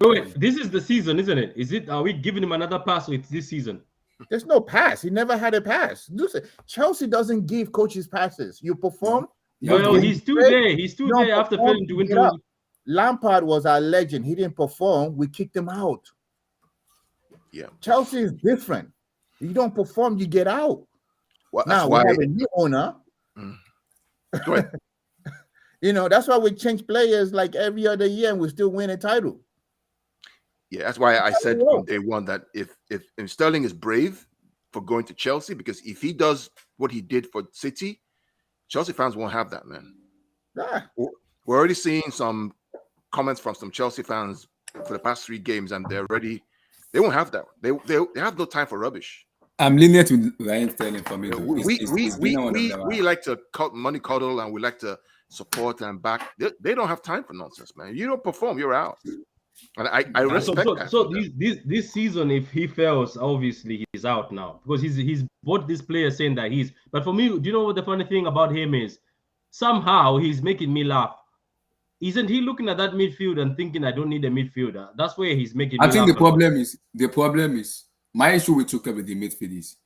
Wait, this is the season, isn't it? Are we giving him another pass with this season? There's no pass. He never had a pass. Listen, Chelsea doesn't give coaches passes. You perform. Well, he's still there. He's still there after failing to win. Lampard was our legend. He didn't perform. We kicked him out. Yeah. Chelsea is different. You don't perform, you get out. Well, now we have a new owner. Go ahead. That's why we change players like every other year and we still win a title. Yeah, that's why I said from day one that if Sterling is brave for going to Chelsea, because if he does what he did for City, Chelsea fans won't have that, man. Yeah. We're already seeing some comments from some Chelsea fans for the past 3 games, and they won't have that. They have no time for rubbish. I'm lenient with Ryan Sterling for me. We like to money cuddle and we like to support and back. They don't have time for nonsense, man. You don't perform, you're out. And I respect that. So this season, if he fails, obviously he's out now because he's bought this player saying that he's. But for me, do you know what the funny thing about him is? Somehow he's making me laugh. Isn't he looking at that midfield and thinking I don't need a midfielder? That's where he's making me laugh. I think the problem is my issue with Tuchel with the midfield is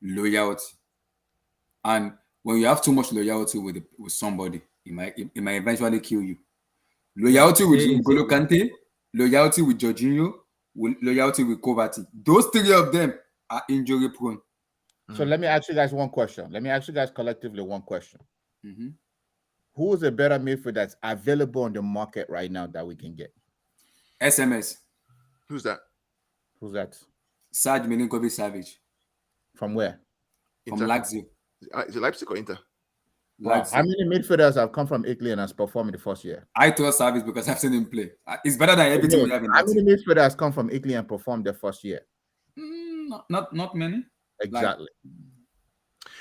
loyalty. And when you have too much loyalty with somebody, it might eventually kill you. Loyalty with N'Golo Kante, loyalty with Jorginho, loyalty with Kovacic. Those 3 of them are injury prone. So let me ask you guys one question. Let me ask you guys collectively one question. who is a better midfielder that's available on the market right now that we can get? SMS. Who's that? Who's that? Serge Milinkovic-Savic From where? from Inter. Lazio. Is it Leipzig or Inter? Wow. Lazio. How many midfielders have come from Italy and has performed in the first year? I trust Savic because I've seen him play. It's better than everything we have in How that many team. midfielders come from Italy and performed the first year? Not many. Exactly.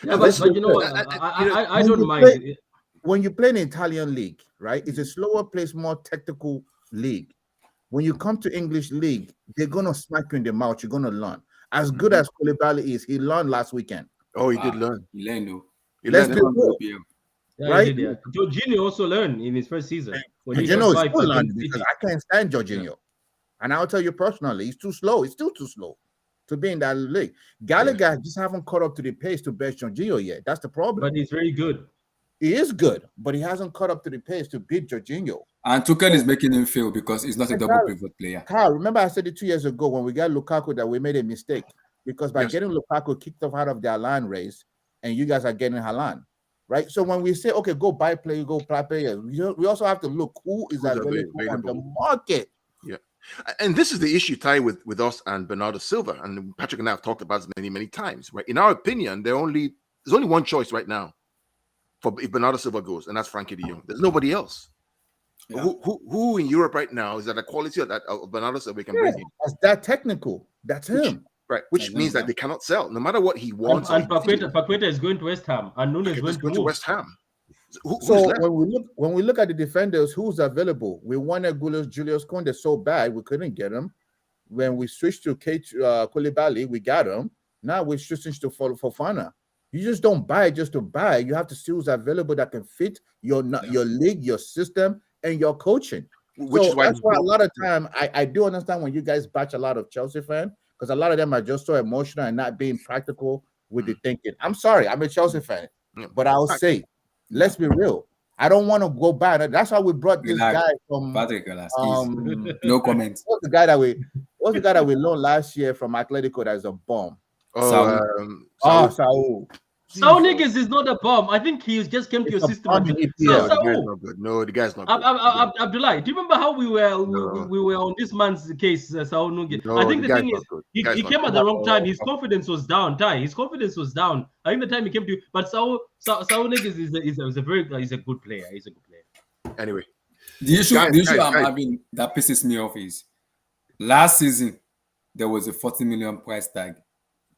Yeah, but you know what? I when don't you mind. play- When you play in the Italian league, right? It's a slower pace, more technical league. When you come to English league, they're gonna smack you in the mouth. You're gonna learn. As good as Koulibaly is, he learned last weekend. Oh, he did learn. Let's be real. Yeah, Right? he did, yeah. Jorginho also learned in his first season. When he Jorginho is survived still against learning because City. I can't stand Jorginho. And I'll tell you personally, he's too slow. He's still too slow to be in that league. Gallagher just haven't caught up to the pace to beat Jorginho yet. That's the problem. But he's very good. He is good, but he hasn't caught up to the pace to beat Jorginho. And Tuchel is making him fail because he's not a double pivot player. Carl, remember I said it 2 years ago when we got Lukaku that we made a mistake because by getting Lukaku kicked off out of the Haaland race, and you guys are getting Haaland, right? So when we say, okay, go buy players, go play players, we also have to look who is available on the market. Yeah. And this is the issue, Ty, with us and Bernardo Silva. And Patrick and I have talked about this many, many times, right? In our opinion, there's only one choice right now for if Bernardo Silva goes, and that's Frankie de Jong. There's nobody else. Yeah. Who in Europe right now is at the quality of Bernardo Silva we can bring in? That's that technical. That's him. Right, which means that they cannot sell, no matter what he wants. And Paqueta is going to West Ham, and Nunes is going to West Ham. So when we look at the defenders, who's available? We wanted Julius Kounde so bad we couldn't get him. When we switched to Koulibaly, we got him. Now we're switching to Fofana. You just don't buy just to buy. You have to see who's available that can fit your league, your system, and your coaching. That's why a lot of time I do understand when you guys batch a lot of Chelsea fans, because a lot of them are just so emotional and not being practical with the thinking. I'm sorry, I'm a Chelsea fan, but I'll say, let's be real. I don't want to go back. That's why we brought this guy from Patrick. No comment. What's the guy that we loaned last year from Atletico that is a bomb? Saul Niguez is not a bomb. I think he just came to your system. No, the guy's not good. No, the guy's not good. Abdullah, do you remember how we were on this man's case, Saul Niguez? No, I think the thing is, he came at the wrong time. good. His confidence was down. His confidence was down. I think the time he came to you, but Saul Niguez is a good player. He's a good player. Anyway, the issue I'm having that pisses me off is last season there was a 40 million price tag.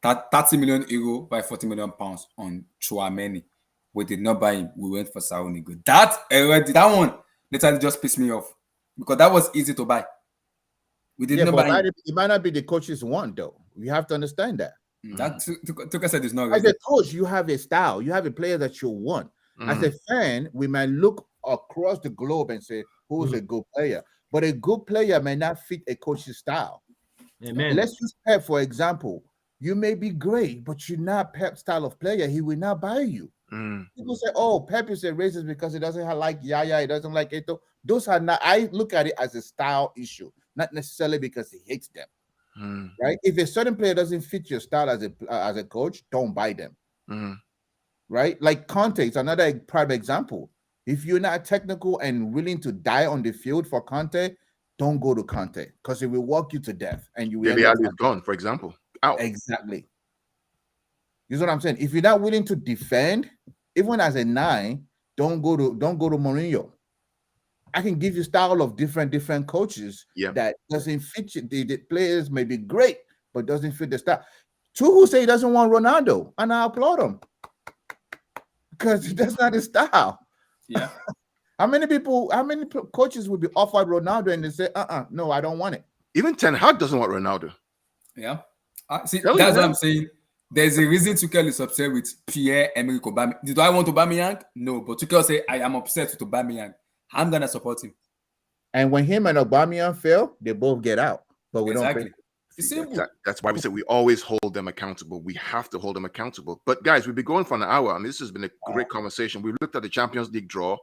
30 million euro by 40 million pounds on Chouameni. We did not buy him. We went for Saul Niguez. That one literally just pissed me off because that was easy to buy. We did not buy him. It might not be the coach's one though. You have to understand that. That Tuchel said it's not. As a coach, you have a style. You have a player that you want. As a fan, we might look across the globe and say who's a good player, but a good player may not fit a coach's style. Amen. Let's use Pep for example. You may be great, but you're not Pep's style of player. He will not buy you. People say, "Oh, Pep is a racist because he doesn't like Yaya, he doesn't like Eto'o." Those are not. I look at it as a style issue, not necessarily because he hates them. Right? If a certain player doesn't fit your style as a coach, don't buy them. Right? Like Conte is another prime example. If you're not technical and willing to die on the field for Conte, don't go to Conte because it will walk you to death, and you will. Dele Alli is gone, for example. Out. Exactly. You know what I'm saying? If you're not willing to defend, even as a 9, don't go to Mourinho. I can give you style of different coaches that doesn't fit you. The players may be great, but doesn't fit the style. Tuchel say he doesn't want Ronaldo, and I applaud him because that's not his style. Yeah. How many coaches would be offered Ronaldo and they say, no, I don't want it. Even Ten Hag doesn't want Ronaldo. Yeah. See, that's what I'm saying. There's a reason Tuchel is upset with Pierre-Emerick Aubameyang. Do I want Aubameyang? No, but Tuchel say I am upset with Aubameyang. I'm gonna support him. And when him and Aubameyang fail, they both get out. But we don't pay. It's simple. That's why we said we always hold them accountable. We have to hold them accountable. But guys, we've been going for an hour, and this has been a great conversation. We've looked at the Champions League draw.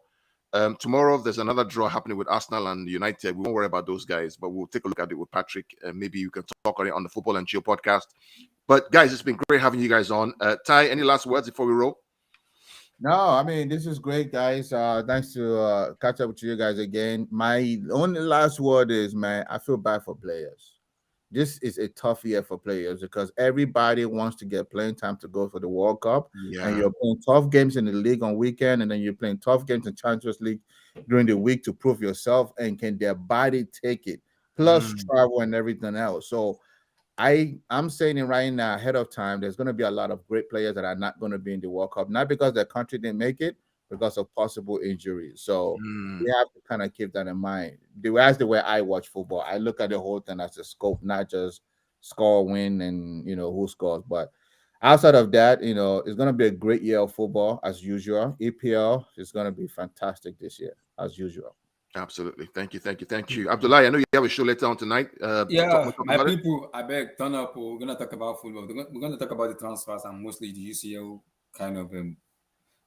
Tomorrow there's another draw happening with Arsenal and United. We won't worry about those guys, but we'll take a look at it with Patrick. Maybe you can talk on it on the Football and Chill podcast. But guys, it's been great having you guys on. Ty, any last words before we roll? No, I mean, this is great, guys. Nice to catch up with you guys again. My only last word is, man, I feel bad for players. This is a tough year for players because everybody wants to get playing time to go for the World Cup, and Yeah. you're playing tough games in the league on weekend, and then you're playing tough games in Champions League during the week to prove yourself. And can their body take it? Plus Mm. travel and everything else. So I'm saying it right now ahead of time. There's going to be a lot of great players that are not going to be in the World Cup, not because their country didn't make it, because of possible injuries. So Mm. we have to kind of keep that in mind. That's the way I watch football. I look at the whole thing as a scope, not just score, win, and who scores. But outside of that, it's going to be a great year of football as usual. EPL is going to be fantastic this year as usual. Absolutely. Thank you. Abdullah, I know you have a show later on tonight. Yeah, talk my about it. people, I beg, turn up. We're gonna talk about football. We're gonna talk about the transfers and mostly the UCL kind of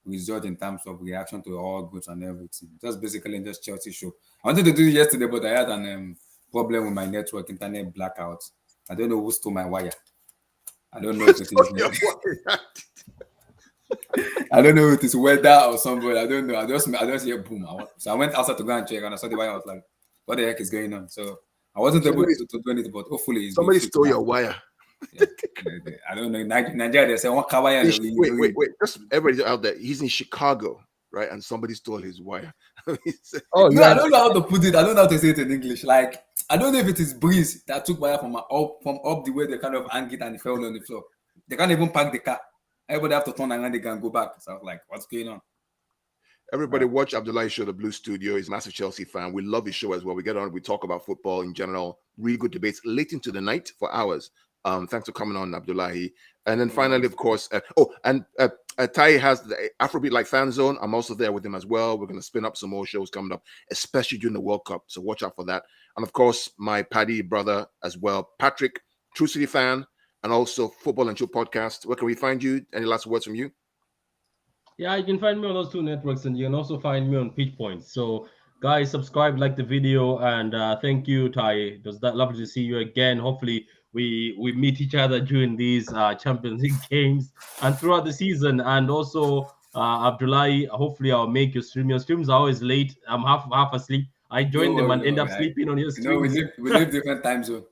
result in terms of reaction to all goods and everything. Just basically just Chelsea show. I wanted to do it yesterday, but I had an problem with my network, internet blackout. I don't know who stole my wire. I don't know if it is. I don't know if it's weather or somebody. I don't know. I just hear boom. So I went outside to go and check, and I saw the wire. I was like, "What the heck is going on?" So I wasn't able to do anything, but hopefully it's Somebody been stole fixed your now. wire. Yeah. I don't know. In Nigeria, they say one wire. Wait. Just everybody out there. He's in Chicago, right? And somebody stole his wire. Oh, No, I don't know how to put it. I don't know how to say it in English. Like, I don't know if it is breeze that took wire from up the way they kind of hang it and it fell on the floor. They can't even park the car. Everybody have to turn around. They can go back. So I was like, what's going on? Everybody watch Abdullah's show, The Blue Studio. He's a massive Chelsea fan. We love his show as well. We get on, we talk about football in general, really good debates late into the night for hours. Thanks for coming on, Abdullahi. And then finally, of course, Tai has the Afrobeat Like Fan Zone. I'm also there with him as well. We're going to spin up some more shows coming up, especially during the World Cup. So watch out for that. And of course, my Paddy brother as well, Patrick, True City fan, and also Football and Chill podcast. Where can we find you? Any last words from you? Yeah, you can find me on those two networks, and you can also find me on PitchPoints. So, guys, subscribe, like the video, and thank you, Ty. It was that lovely to see you again. Hopefully, we meet each other during these Champions League games and throughout the season. And also, Abdullahi, hopefully, I'll make your stream. Your streams are always late. I'm half asleep. I join them and end up sleeping on your streams. We live different time zone.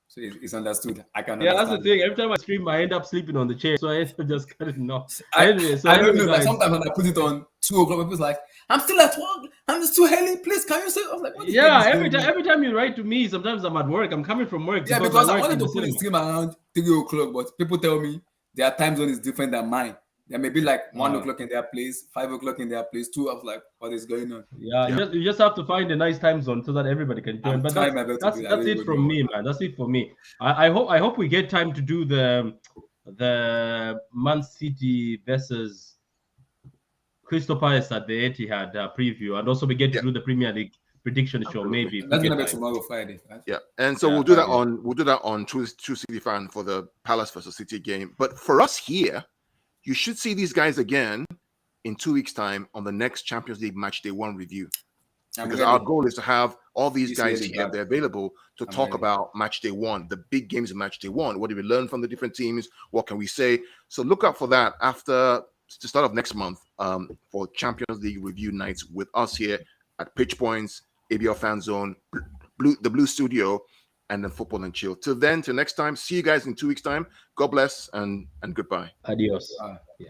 So it's understood. I can Yeah, understand. that's the thing. Every time I stream, I end up sleeping on the chair. So I end up just cutting off. I Anyway, don't know. Like guys. sometimes when I put it on 2 o'clock, people's like, I'm still at work. I'm just too early. Please, can you say? I was like, what is Yeah, this every going time you write to me, sometimes I'm at work. I'm coming from work. Yeah, to because I work wanted in to the put the cinema. stream around 3 o'clock, but people tell me their time zone is different than mine. There may be like 1 o'clock in their place, 5 o'clock in their place, 2. I was like, what is going on? Yeah, you just have to find a nice time zone so that everybody can join. I'm But trying my best to do that. that's it from me, man. That's it for me. I hope we get time to do the Man City versus Crystal Palace at the Etihad preview, and also we get to do the Premier League prediction show. Maybe if we That's get gonna be time. tomorrow, Friday. Right? Yeah, and so Yeah, we'll do that Friday. on True City Fan for the Palace versus City game. But for us here, you should see these guys again in 2 weeks' time on the next Champions League match day 1 review. Because our goal is to have all these guys here, they're available to talk about match day 1, the big games of match day 1. What did we learn from the different teams? What can we say? So look out for that after the start of next month for Champions League review nights with us here at PitchPoints, ABL Fan Zone, the Blue Studio, and then Football and Chill. Till next time, see you guys in 2 weeks' time. God bless and goodbye. Adios. Yeah.